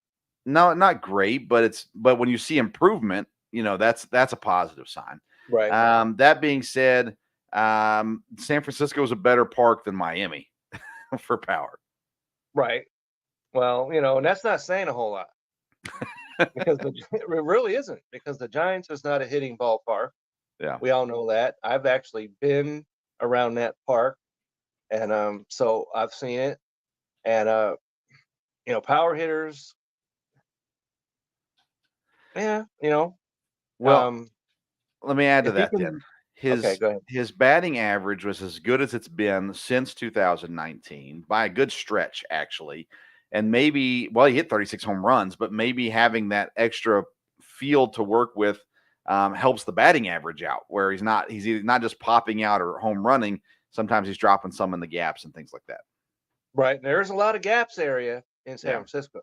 No, not great, but when you see improvement, that's a positive sign. Right. That being said, San Francisco is a better park than Miami for power. Right. Well, and that's not saying a whole lot because it really isn't, because the Giants is not a hitting ballpark. Yeah. We all know that. I've actually been around that park, and so I've seen it. And power hitters, yeah, Well, let me add to if he that then. can. Okay, go ahead. His batting average was as good as it's been since 2019 by a good stretch, actually. And maybe, he hit 36 home runs, but maybe having that extra field to work with helps the batting average out, where he's either not just popping out or home running. Sometimes he's dropping some in the gaps and things like that. Right. And there's a lot of gaps area in San Francisco.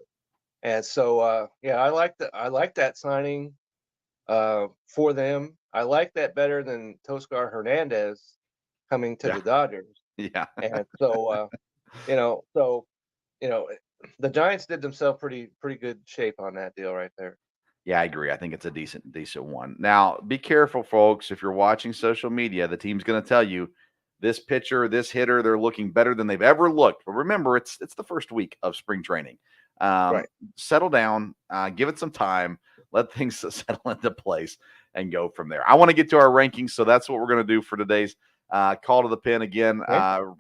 And so, I like that signing for them. I like that better than Toscar Hernandez coming to the Dodgers. Yeah. And so, the Giants did themselves pretty good shape on that deal right there. Yeah, I agree. I think it's a decent one. Now, be careful, folks. If you're watching social media, the team's going to tell you this pitcher, this hitter, they're looking better than they've ever looked. But remember, it's the first week of spring training. Right. Settle down, give it some time, let things settle into place, and go from there. I want to get to our rankings, so that's what we're going to do for today's Call to the Pen. Again,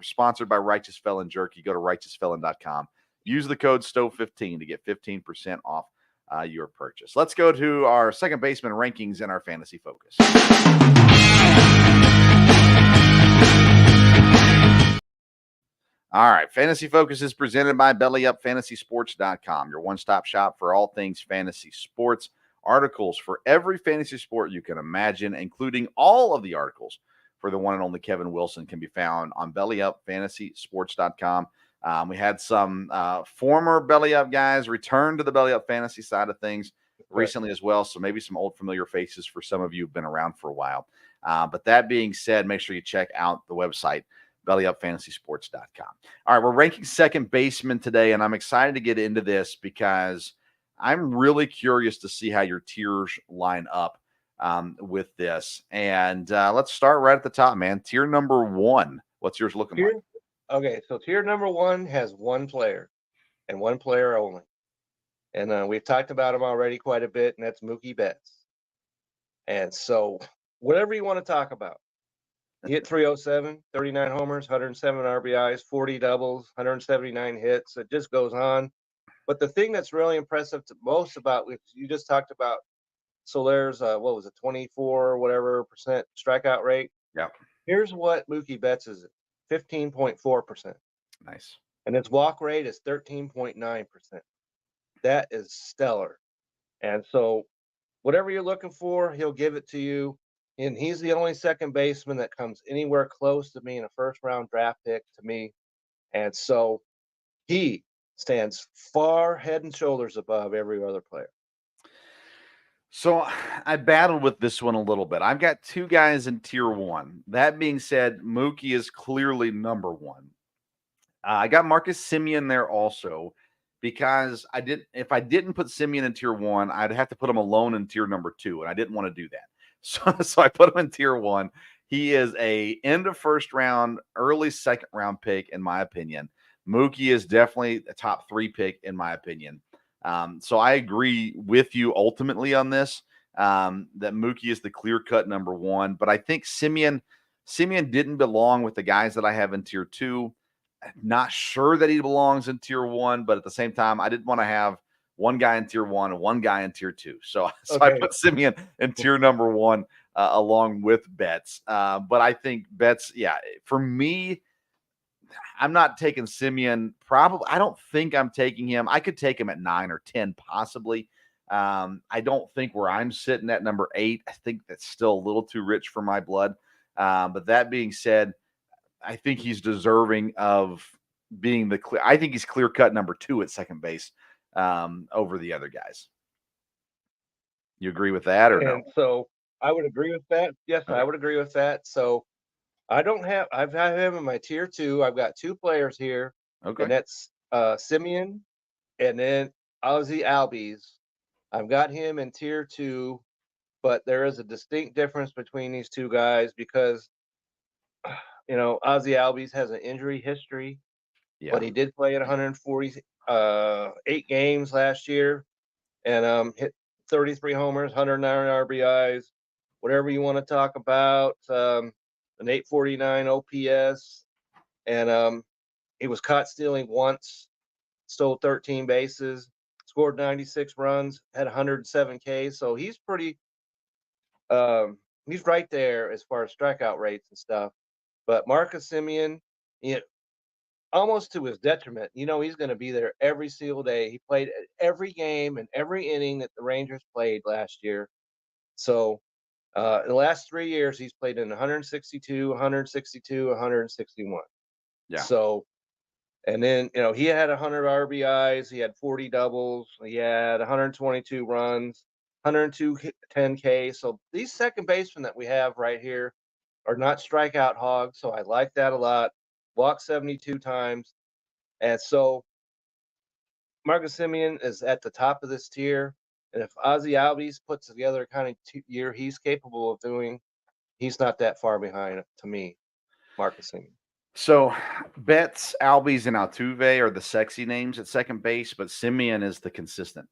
sponsored by Righteous Felon Jerky. Go to righteousfelon.com. Use the code STOVE15 to get 15% off your purchase. Let's go to our second baseman rankings and our fantasy focus. All right. Fantasy Focus is presented by BellyUpFantasySports.com, your one-stop shop for all things fantasy sports. Articles for every fantasy sport you can imagine, including all of the articles for the one and only Kevin Wilson, can be found on BellyUpFantasySports.com. We had some former Belly Up guys return to the Belly Up fantasy side of things recently as well. So maybe some old familiar faces for some of you who've been around for a while. But that being said, make sure you check out the website, BellyUpFantasySports.com. All right, we're ranking second baseman today, and I'm excited to get into this because I'm really curious to see how your tiers line up with this. And let's start right at the top, man. Tier number 1 What's yours looking like? Okay, so tier number 1 has one player and one player only. And we've talked about him already quite a bit, and that's Mookie Betts. And so, whatever you want to talk about, he hit 307, 39 homers, 107 RBIs, 40 doubles, 179 hits. It just goes on. But the thing that's really impressive to most about, which you just talked about, Soler's, what was it, 24 whatever percent strikeout rate. Yeah. Here's what Mookie Betts is: 15.4%, Nice. and his walk rate is 13.9%. That is stellar. And so, whatever you're looking for, he'll give it to you. And he's the only second baseman that comes anywhere close to being a first round draft pick to me. And so, he stands far head and shoulders above every other player. So I battled with this one a little bit. I've got two guys in tier 1. That being said, Mookie is clearly number 1. I got Marcus Semien there also because if I didn't put Semien in tier 1, I'd have to put him alone in tier number 2, and I didn't want to do that. So I put him in tier 1. He is a end of first round, early second round pick, in my opinion. Mookie is definitely a top 3 pick, in my opinion. So I agree with you ultimately on this, that Mookie is the clear-cut number 1. But I think Semien didn't belong with the guys that I have in tier 2. Not sure that he belongs in tier 1, but at the same time, I didn't want to have one guy in tier 1 and one guy in tier 2. So I put Semien in tier number 1 along with Betts. But I think Betts, for me, I'm not taking Semien. Probably, I don't think I'm taking him. I could take him at 9 or 10, possibly. I don't think where I'm sitting at number 8. I think that's still a little too rich for my blood. But that being said, I think he's deserving of being I think he's clear cut number 2 at second base over the other guys. You agree with that or no? So I would agree with that. Yes, okay. I would agree with that. So I've had him in my tier 2. I've got 2 players here. Okay. And that's Semien and then Ozzie Albies. I've got him in tier 2, but there is a distinct difference between these two guys because Ozzie Albies has an injury history, but he did play at 148 games last year and hit 33 homers, 109 RBIs, whatever you want to talk about, an 849 OPS, and he was caught stealing once, stole 13 bases, scored 96 runs, had 107 Ks, so he's pretty he's right there as far as strikeout rates and stuff. But Marcus Semien, almost to his detriment, he's going to be there every single day. He played every game and every inning that the Rangers played last year. So in the last 3 years, he's played in 162, 162, 161. Yeah. So, and then, he had 100 RBIs. He had 40 doubles. He had 122 runs, 102 10K. So these second basemen that we have right here are not strikeout hogs. So I like that a lot. Walked 72 times. And so Marcus Semien is at the top of this tier. And if Ozzie Albies puts together the kind of year he's capable of doing, he's not that far behind to me, Marcus Semien. So Betts, Albies, and Altuve are the sexy names at second base, but Semien is the consistent.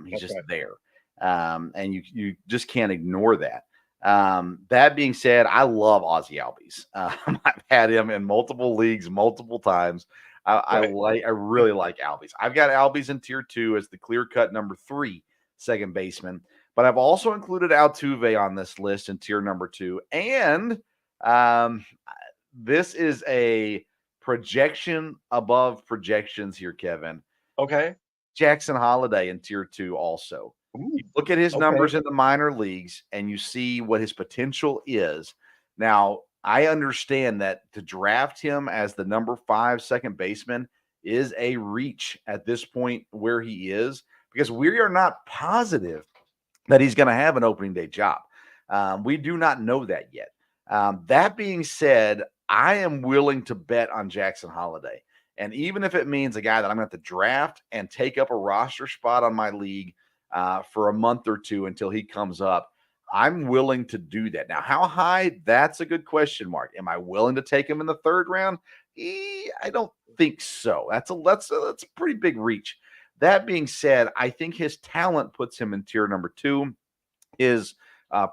He's just there. And you just can't ignore that. That being said, I love Ozzie Albies. I've had him in multiple leagues, multiple times. I really like Albies. I've got Albies in tier 2 as the clear-cut number 3 second baseman, but I've also included Altuve on this list in tier number 2. And this is a projection above projections here, Kevin. Okay. Jackson Holliday in tier 2 also. Ooh, you look at his numbers in the minor leagues and you see what his potential is. Now, I understand that to draft him as the number 5 second baseman is a reach at this point where he is, because we are not positive that he's going to have an opening day job. We do not know that yet. That being said, I am willing to bet on Jackson Holliday. And even if it means a guy that I'm going to have to draft and take up a roster spot on my league for a month or two until he comes up, I'm willing to do that. Now, how high? That's a good question mark. Am I willing to take him in the third round? I don't think so. That's a pretty big reach. That being said, I think his talent puts him in tier number 2. His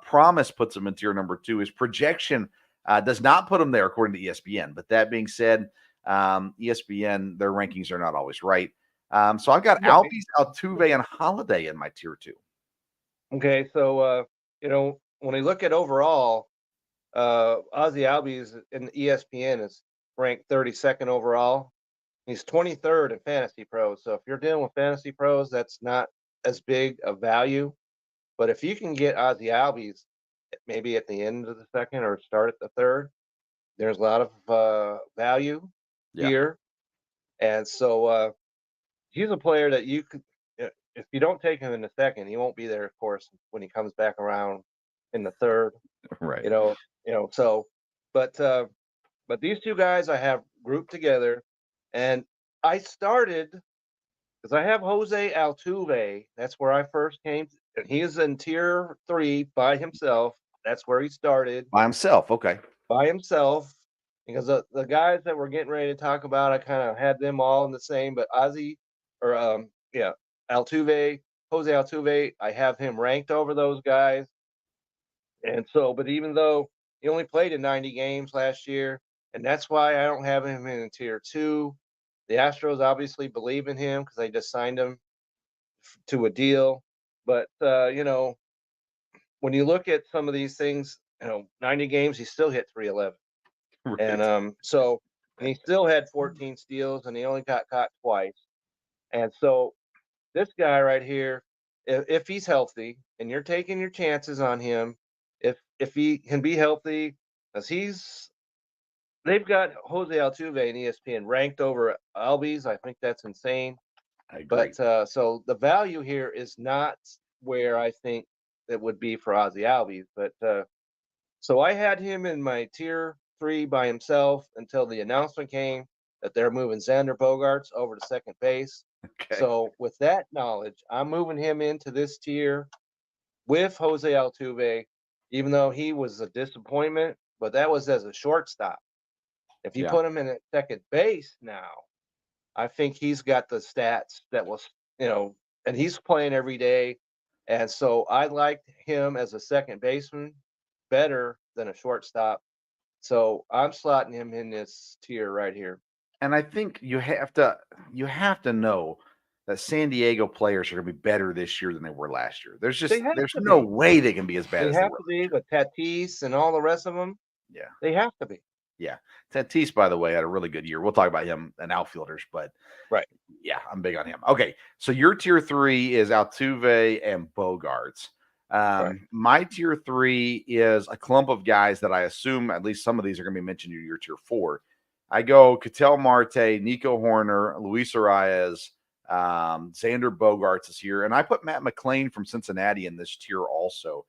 promise puts him in tier number 2. His projection does not put him there according to ESPN. But that being said, ESPN, their rankings are not always right. So I've got Albies, Altuve, and Holiday in my tier 2. Okay, so when we look at overall, Ozzy Albies in ESPN is ranked 32nd overall. He's 23rd in Fantasy Pros. So if you're dealing with Fantasy Pros, that's not as big a value. But if you can get Ozzy Albies maybe at the end of the second or start at the third, there's a lot of value here. And so he's a player that you could, if you don't take him in the second, he won't be there, of course, when he comes back around in the third. Right. So, but these two guys I have grouped together, and I started because I have Jose Altuve. That's where I first came, and he is in tier 3 by himself. That's where he started By himself. Okay. by himself. Because the guys that we're getting ready to talk about, I kind of had them all in the same, but Ozzy or Altuve, Jose Altuve, I have him ranked over those guys. And so, but even though he only played in 90 games last year, and that's why I don't have him in tier 2. The Astros obviously believe in him because they just signed him to a deal. But when you look at some of these things, 90 games, he still hit 311. Right. And he still had 14 steals, and he only got caught twice. And so this guy right here, if he's healthy, and you're taking your chances on him, if he can be healthy, because they've got Jose Altuve and ESPN ranked over Albies. I think that's insane. I agree. But so the value here is not where I think it would be for Ozzy Albies. But so I had him in my tier 3 by himself until the announcement came that they're moving Xander Bogaerts over to second base. Okay. So with that knowledge, I'm moving him into this tier with Jose Altuve, even though he was a disappointment, but that was as a shortstop. If you put him in at second base now, I think he's got the stats that will, and he's playing every day. And so I liked him as a second baseman better than a shortstop. So I'm slotting him in this tier right here. And I think you have to know that San Diego players are going to be better this year than they were last year. There's no way they can be as bad as they were. They have to be with Tatis and all the rest of them. Yeah. They have to be. Yeah. Tatis, by the way, had a really good year. We'll talk about him and outfielders, but right. Yeah, I'm big on him. Okay. So your tier 3 is Altuve and Bogaerts. Right. My tier 3 is a clump of guys that I assume at least some of these are going to be mentioned in your tier 4. I go Ketel Marte, Nico Horner, Luis Arias, Xander Bogaerts is here, and I put Matt McLain from Cincinnati in this tier also.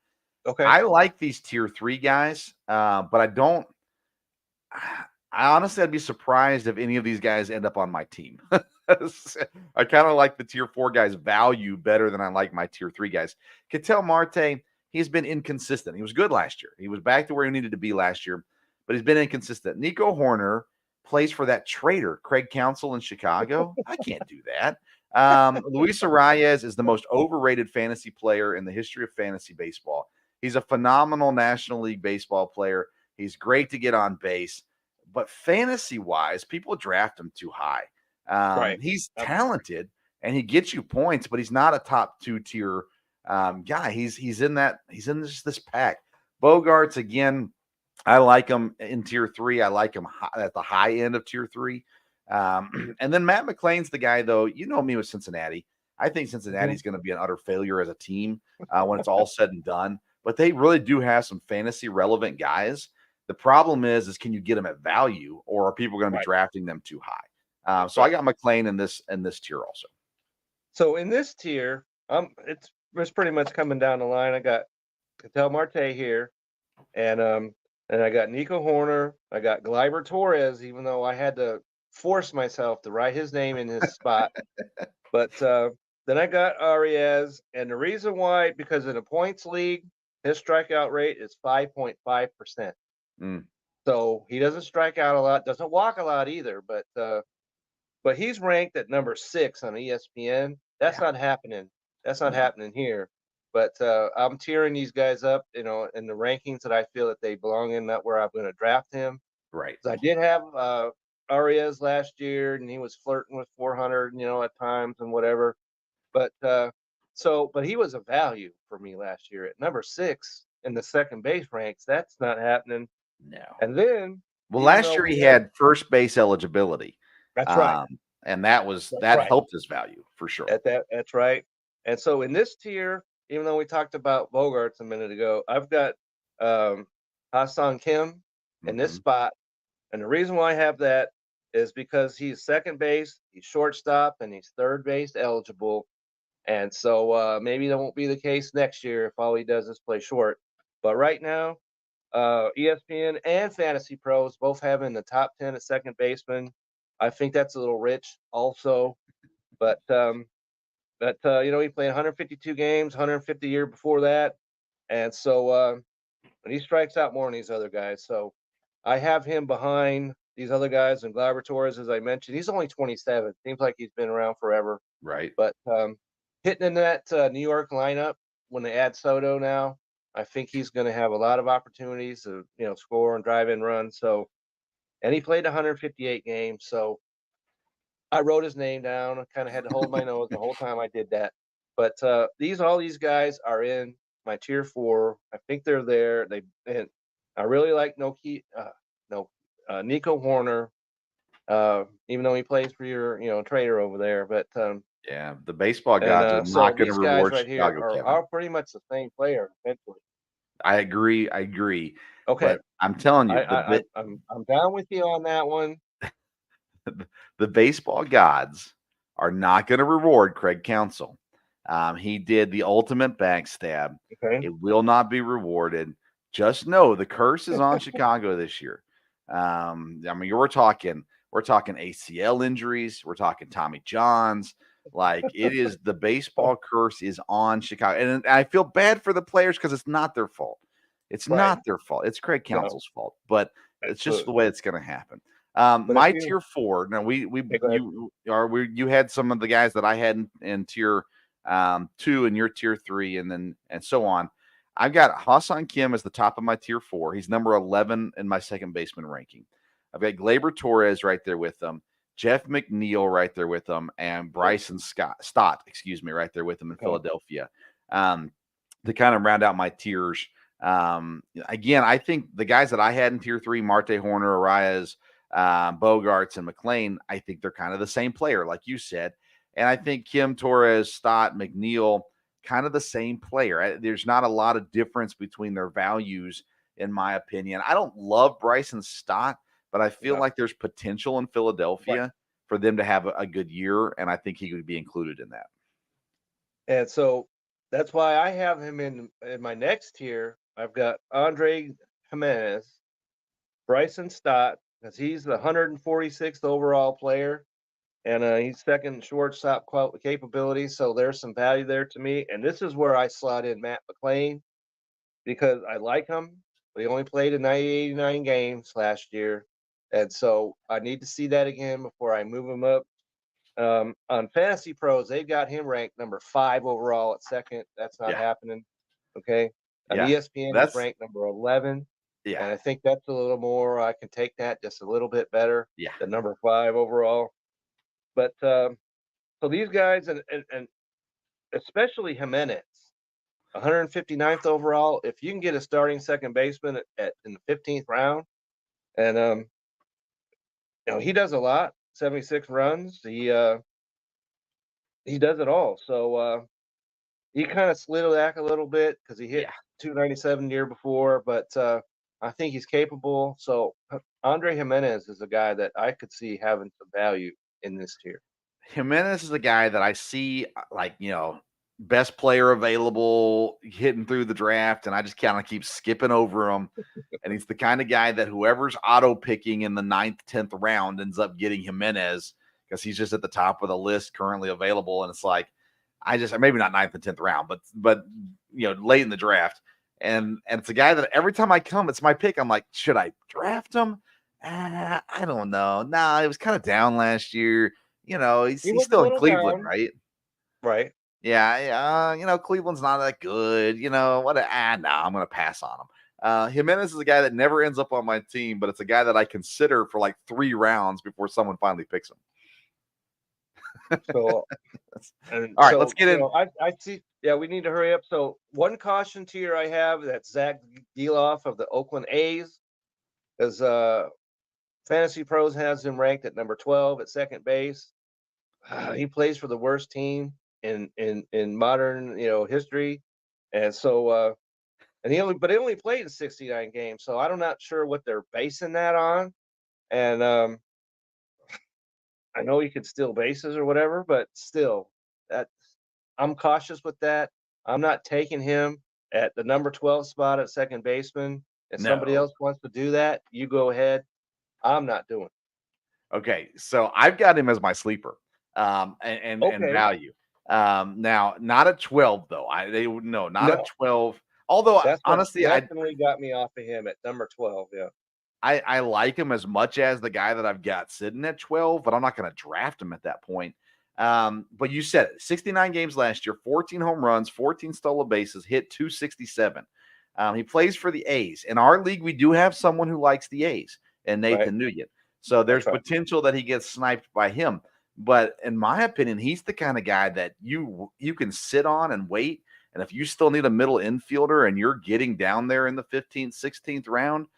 Okay. I like these tier 3 guys, but I don't. I honestly, I'd be surprised if any of these guys end up on my team. I kind of like the tier 4 guys' value better than I like my tier 3 guys. Ketel Marte, he's been inconsistent. He was good last year. He was back to where he needed to be last year, but he's been inconsistent. Nico Horner plays for that traitor, Craig Counsell in Chicago. I can't do that. Luis Arias is the most overrated fantasy player in the history of fantasy baseball. He's a phenomenal National League baseball player. He's great to get on base, but fantasy-wise, people draft him too high. Right. He's talented and he gets you points, but he's not a top 2 tier guy. He's in this pack. Bogaerts, again, I like him in tier 3. I like him at the high end of tier 3. And then Matt McLain's the guy, though. You know me with Cincinnati. I think Cincinnati's going to be an utter failure as a team when it's all said and done. But they really do have some fantasy relevant guys. The problem is can you get them at value, or are people going to be drafting them too high? So I got McLain in this tier also. So in this tier, it's pretty much coming down the line. I got Ketel Marte here, and I got Nico Horner. I got Gleyber Torres, even though I had to force myself to write his name in his spot. But then I got Arias, and the reason why, because in a points league, his strikeout rate is 5.5%. Mm. So he doesn't strike out a lot, doesn't walk a lot either, but he's ranked at number 6 on ESPN. That's Yeah. not happening. That's not No. happening here. But I'm tiering these guys up, in the rankings that I feel that they belong in, not where I'm going to draft him. Right. So I did have Arias last year, and he was flirting with 400, at times and whatever. But but he was a value for me last year at number 6 in the second base ranks. That's not happening. No. And then, Well, even last though year we he have, had first base eligibility. that's right, And that that's right. helped his value for sure. That's right. And so in this tier, even though we talked about Bogarts a minute ago, I've got Ha-Seong Kim in this Mhm. spot. And the reason why I have that is because he's second base, he's shortstop, and he's third base eligible. And so maybe that won't be the case next year if all he does is play short. But right now, ESPN and Fantasy Pros both have him in the top 10 at second baseman. I think that's a little rich also. But he played 152 games, 150 year before that, and so and he strikes out more than these other guys. So I have him behind these other guys. And Gleyber Torres, as I mentioned, he's only 27. Seems like he's been around forever. Right. But hitting in that New York lineup when they add Soto now, I think he's going to have a lot of opportunities to score and drive in runs. So, and he played 158 games. So I wrote his name down. I kind of had to hold my nose the whole time I did that. But all these guys are in my tier 4. I think they're there. And I really like Nico Horner, even though he plays for your trader over there. But Yeah, the baseball gods are so not going to these guys reward right here Chicago, are Kevin. pretty much the same player eventually. I agree. Okay, But I'm telling you, I'm down with you on that one. the baseball gods are not going to reward Craig Counsell. He did the ultimate backstab. Okay, It will not be rewarded. Just know the curse is on Chicago this year. I mean, we're talking ACL injuries. We're talking Tommy Johns. Like it is the baseball curse is on Chicago, and I feel bad for the players because it's not their fault. It's right. not their fault. It's Craig No, Counsell's fault, but it's just the absolutely. way it's going to happen. But My if you tier 4. Now okay, go ahead. you had some of the guys that I had in tier 2 and your tier 3, and so on. I've got Ha-Seong Kim as the top of my tier 4. He's number 11 in my second baseman ranking. I've got Gleyber Torres right there with them, Jeff McNeil right there with them, and Bryson Stott, right there with them in Okay. Philadelphia. To kind of round out my tiers. Again, I think the guys that I had in tier 3, Marte, Horner, Arias, Bogarts, and McLean, I think they're kind of the same player, like you said. And I think Kim, Torres, Stott, McNeil, kind of the same player. There's not a lot of difference between their values, in my opinion. I don't love Bryson Stott, but I feel like there's potential in Philadelphia for them to have a good year, and I think he would be included in that. And so that's why I have him in my next tier. I've got Andre Jimenez, Bryson Stott, because he's the 146th overall player, and he's second shortstop capability. So there's some value there to me. And this is where I slot in Matt McLean because I like him, but he only played in 89 games last year. And so I need to see that again before I move him up. On Fantasy Pros, they've got him ranked number 5 overall at second. That's not happening. Okay. On ESPN, he's ranked number 11. And I think that's a little more. I can take that just a little bit better than number 5 overall. But so these guys, and especially Jimenez, 159th overall. If you can get a starting second baseman in the 15th round, and he does a lot. 76 runs. He does it all. So he kind of slid back a little bit because he hit 297 the year before, but I think he's capable. So Andre Jimenez is a guy that I could see having some value in this tier. Jimenez is a guy that I see best player available hitting through the draft, and I just kind of keep skipping over him. And he's the kind of guy that whoever's auto picking in the 9th, 10th round ends up getting Jimenez because he's just at the top of the list currently available. And it's like, maybe not 9th and 10th round, but late in the draft. And it's a guy that every time I come, it's my pick. I'm like, should I draft him? I don't know. Nah, it was kind of down last year. You know, he's He was a still in little Cleveland, down, right? right? Yeah, you know, Cleveland's not that good. You know, no, I'm going to pass on him. Jimenez is a guy that never ends up on my team, but it's a guy that I consider for like 3 rounds before someone finally picks him. So, All right, let's get in. I see. Yeah, we need to hurry up. So, one caution tier I have, that's Zach Geloff of the Oakland A's, because Fantasy Pros has him ranked at number 12 at second base. He plays for the worst team in modern history, and so he only played in 69 games. So I'm not sure what they're basing that on. And I know he could steal bases or whatever, but still, that I'm cautious with that. I'm not taking him at the number 12 spot at second baseman. If somebody No. else wants to do that, you go ahead. I'm not doing it. Okay, so I've got him as my sleeper, and Okay. value. Now not at 12 though. Not at No, 12. Although that's what honestly, definitely got me off of him at number 12. Yeah. I like him as much as the guy that I've got sitting at 12, but I'm not going to draft him at that point. But you said it, 69 games last year, 14 home runs, 14 stolen bases, hit 267. He plays for the A's. In our league, we do have someone who likes the A's, and Nathan Nguyen. So there's That's right. potential that he gets sniped by him. But in my opinion, he's the kind of guy that you can sit on and wait. And if you still need a middle infielder and you're getting down there in the 15th, 16th round,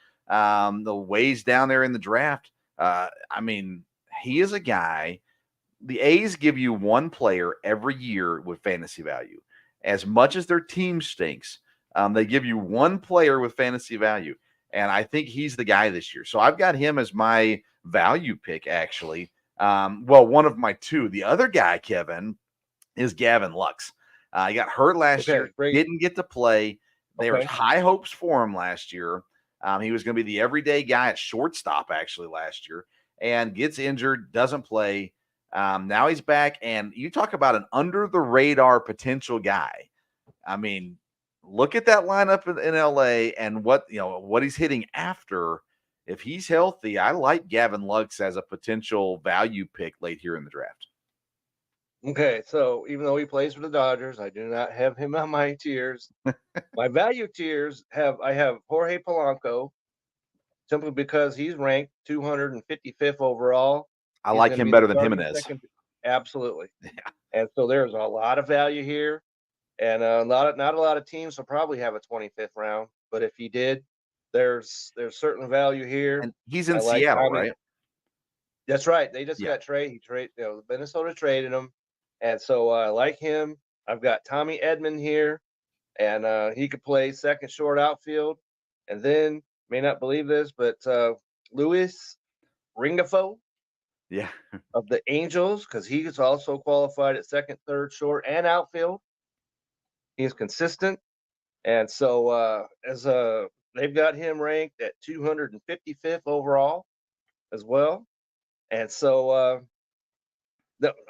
the ways down there in the draft, I mean, he is a guy. The A's give you one player every year with fantasy value. As much as their team stinks, they give you one player with fantasy value. And I think he's the guy this year. So I've got him as my value pick, actually. Well, one of my two. The other guy, Kevin, is Gavin Lux. He got hurt last year, Great. didn't get to play. There was high hopes for him last year. He was going to be the everyday guy at shortstop, actually, last year, and gets injured, doesn't play. Now he's back, and you talk about an under-the-radar potential guy. I mean, look at that lineup in LA and what he's hitting after. If he's healthy, I like Gavin Lux as a potential value pick late here in the draft. Okay, so even though he plays for the Dodgers, I do not have him on my tiers. My value tiers I have Jorge Polanco, simply because he's ranked 255th overall. I He's like gonna him be better the than starting Jimenez. Absolutely. Yeah. And so there's a lot of value here, and not a lot of teams will probably have a 25th round, but if he did, there's certain value here. And he's in I like Seattle, Tommy. right? That's right. They just Yeah. got Minnesota traded him, and so I like him. I've got Tommy Edman here, and he could play second short outfield. And then, may not believe this, but Luis Ringafo Yeah. of the Angels, because he is also qualified at second, third, short, and outfield. He's consistent, and so they've got him ranked at 255th overall as well. And so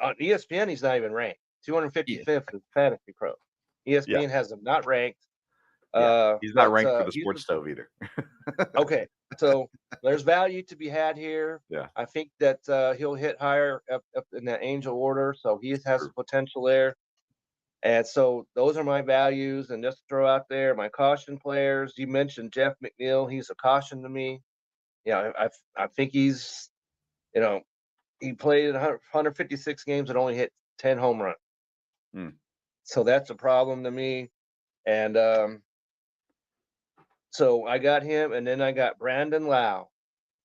on ESPN, he's not even ranked. 255th is Fantasy Pro. ESPN has him not ranked. He's not ranked for the sports stove either. Okay, so there's value to be had here. Yeah. I think that he'll hit higher up in that Angel order, so he has the potential there. And so those are my values. And just to throw out there, my caution players. You mentioned Jeff McNeil. He's a caution to me. I think he's, he played 156 games and only hit 10 home runs. So that's a problem to me. And so I got him, and then I got Brandon Lau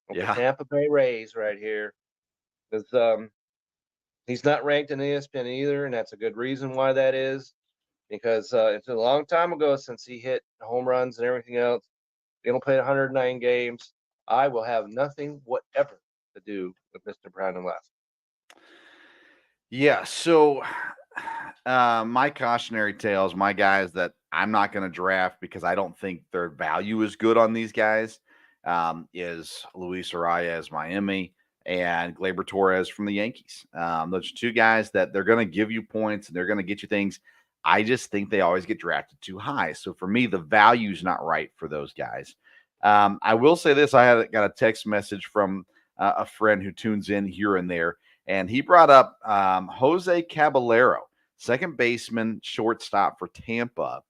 of the Tampa Bay Rays right here. Because he's not ranked in ESPN either, and that's a good reason why that is. Because it's a long time ago since he hit home runs and everything else. He only played 109 games. I will have nothing whatever to do with Mr. Brandon Lau. Yeah, so my cautionary tales, my guys that I'm not going to draft because I don't think their value is good on these guys, is Luis Arias, Miami, and Gleyber Torres from the Yankees. Those are two guys that they're going to give you points and they're going to get you things. I just think they always get drafted too high. So for me, the value's not right for those guys. I will say this: got a text message from a friend who tunes in here and there, and he brought up Jose Caballero, second baseman, shortstop for Tampa.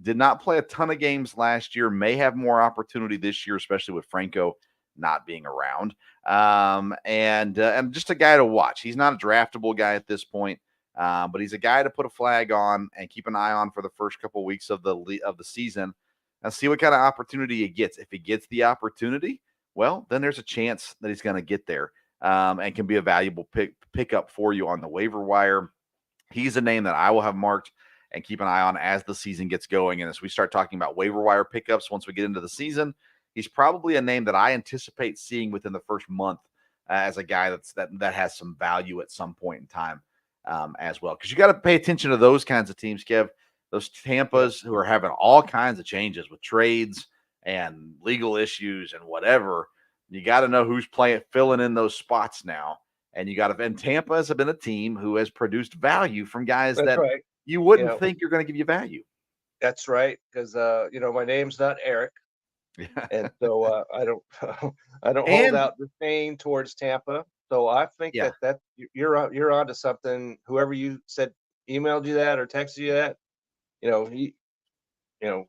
Did not play a ton of games last year. May have more opportunity this year, especially with Franco not being around. And just a guy to watch. He's not a draftable guy at this point. But he's a guy to put a flag on and keep an eye on for the first couple of weeks of the season and see what kind of opportunity he gets. If he gets the opportunity, well, then there's a chance that he's going to get there and can be a valuable pickup for you on the waiver wire. He's a name that I will have marked and keep an eye on as the season gets going. And as we start talking about waiver wire pickups once we get into the season, he's probably a name that I anticipate seeing within the first month as a guy that has some value at some point in time. As well, because you got to pay attention to those kinds of teams, Kev. Those Tampas who are having all kinds of changes with trades and legal issues and whatever. You got to know who's filling in those spots now, and and Tampa has been a team who has produced value from guys that you wouldn't think you're going to give you value. That's right, because my name's not Eric, and so I don't hold out disdain towards Tampa. So I think that you're onto something. Whoever you said emailed you that or texted you that,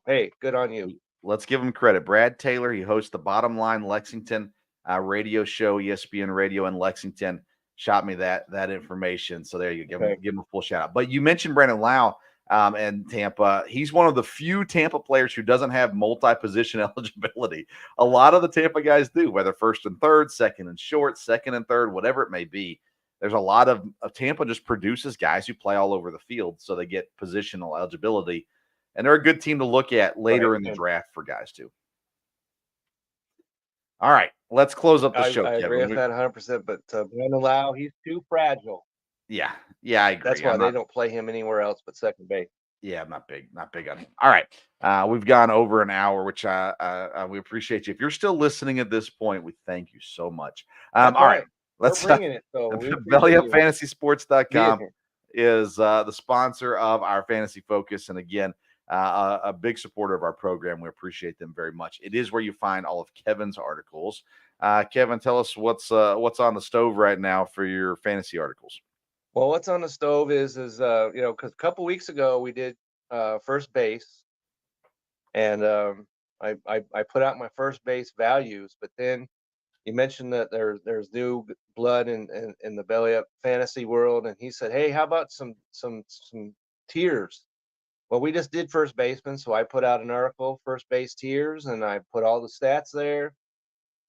hey, good on you. Let's give him credit. Brad Taylor, he hosts the Bottom Line Lexington radio show, ESPN Radio in Lexington. Shot me that information. So there you go. Give him a full shout out. But you mentioned Brandon Lau and Tampa. He's one of the few Tampa players who doesn't have multi-position eligibility. A lot of the Tampa guys do, whether first and third, second and short, second and third, whatever it may be. There's a lot of Tampa just produces guys who play all over the field, so they get positional eligibility. And they're a good team to look at later in the draft for guys too. All right, let's close up the show. I agree with that 100%, but Brandon Lau, he's too fragile. Yeah, I agree. That's why they don't play him anywhere else but second base. Yeah, I'm not big on him. All right, we've gone over an hour, which we appreciate you. If you're still listening at this point, we thank you so much. All right, let's bring it. So BellyUpFantasySports.com is the sponsor of our Fantasy Focus, and again, a big supporter of our program. We appreciate them very much. It is where you find all of Kevin's articles. Kevin, tell us what's on the stove right now for your fantasy articles. Well, what's on the stove is because a couple weeks ago we did first base, and I put out my first base values, but then you mentioned that there's new blood in the Belly Up fantasy world, and he said, hey, how about some tiers? Well, we just did first baseman, so I put out an article, first base tiers, and I put all the stats there,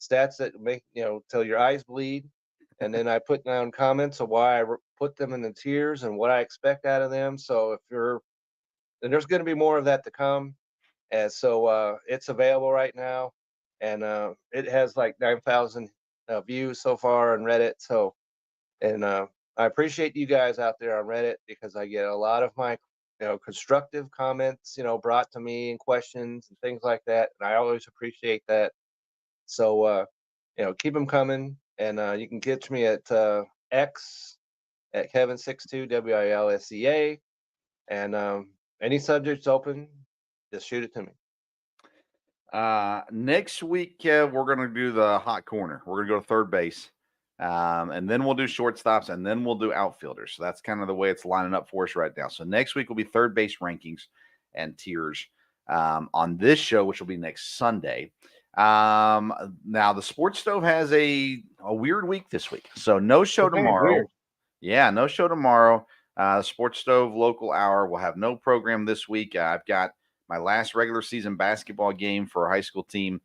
stats that make till your eyes bleed. And then I put down comments of why I put them in the tiers and what I expect out of them. So and there's going to be more of that to come. And so it's available right now. And it has like 9,000 views so far on Reddit. So, and I appreciate you guys out there on Reddit because I get a lot of my, constructive comments, brought to me and questions and things like that. And I always appreciate that. So, keep them coming. And you can catch me at X at Kevin62 WILSEA. And any subjects open, just shoot it to me. Next week, we're going to do the hot corner. We're going to go to third base. And then we'll do shortstops, and then we'll do outfielders. So that's kind of the way it's lining up for us right now. So next week will be third base rankings and tiers on this show, which will be next Sunday. Now the Sports Stove has a weird week this week, so no show tomorrow. Weird. Yeah, no show tomorrow. The Sports Stove local hour will have no program this week. I've got my last regular season basketball game for a high school team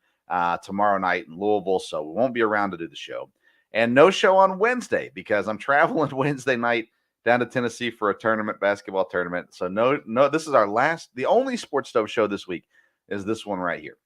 tomorrow night in Louisville, so we won't be around to do the show. And no show on Wednesday because I'm traveling Wednesday night down to Tennessee for a basketball tournament. So no, this is the only Sports Stove show this week is this one right here.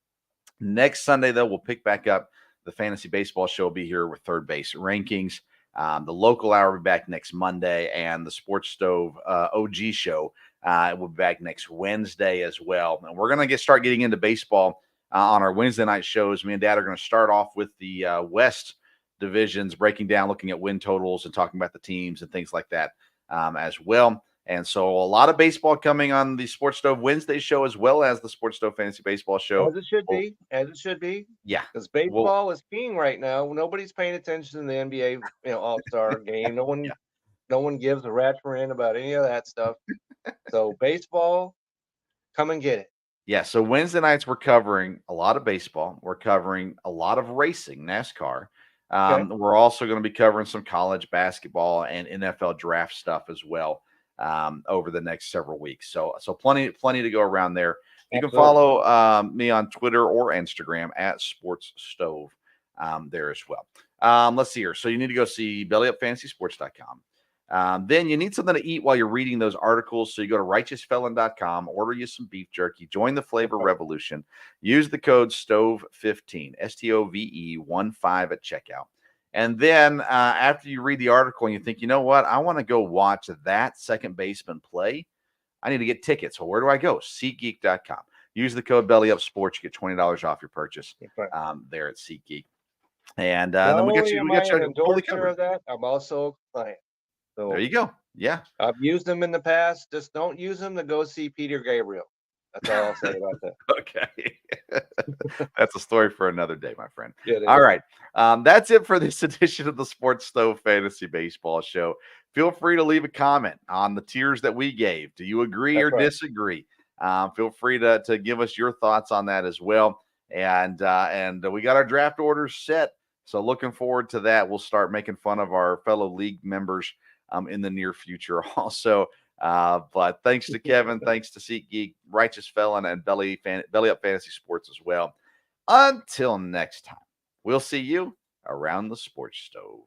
Next Sunday, though, we'll pick back up. The fantasy baseball show will be here with third base rankings. The local hour will be back next Monday, and the Sports Stove OG show will be back next Wednesday as well. And we're going to start getting into baseball on our Wednesday night shows. Me and Dad are going to start off with the West divisions, breaking down, looking at win totals and talking about the teams and things like that as well. And so a lot of baseball coming on the Sports Stove Wednesday show, as well as the Sports Stove Fantasy Baseball show. As it should be. As it should be. Yeah. Because baseball is king right now. Nobody's paying attention to the NBA, All-Star game. No one gives a rat's rear about any of that stuff. So baseball, come and get it. Yeah. So Wednesday nights we're covering a lot of baseball. We're covering a lot of racing, NASCAR. Okay. We're also going to be covering some college basketball and NFL draft stuff as well over the next several weeks. So plenty to go around there. You can follow me on Twitter or Instagram at Sports Stove there as well. Let's see here. So you need to go see bellyupfantasysports.com. Then you need something to eat while you're reading those articles. So you go to righteousfelon.com, order you some beef jerky, join the flavor revolution, use the code STOVE15, STOVE15 at checkout. And then after you read the article and you think, you know what, I want to go watch that second baseman play. I need to get tickets. Well, where do I go? SeatGeek.com. Use the code BellyUpSports. You get $20 off your purchase there at SeatGeek. And then we got you an endorser of that. I'm also a client. So there you go. Yeah. I've used them in the past. Just don't use them to go see Peter Gabriel. That's all I'll say about that. Okay. That's a story for another day, my friend. Yeah, all right. That's it for this edition of the Sports Stove Fantasy Baseball Show. Feel free to leave a comment on the tiers that we gave. Do you agree or disagree? Feel free to give us your thoughts on that as well. And we got our draft orders set. So looking forward to that. We'll start making fun of our fellow league members in the near future also. But thanks to Kevin, thanks to SeatGeek, Righteous Felon, and Belly Up Fantasy Sports as well. Until next time, we'll see you around the Sports Stove.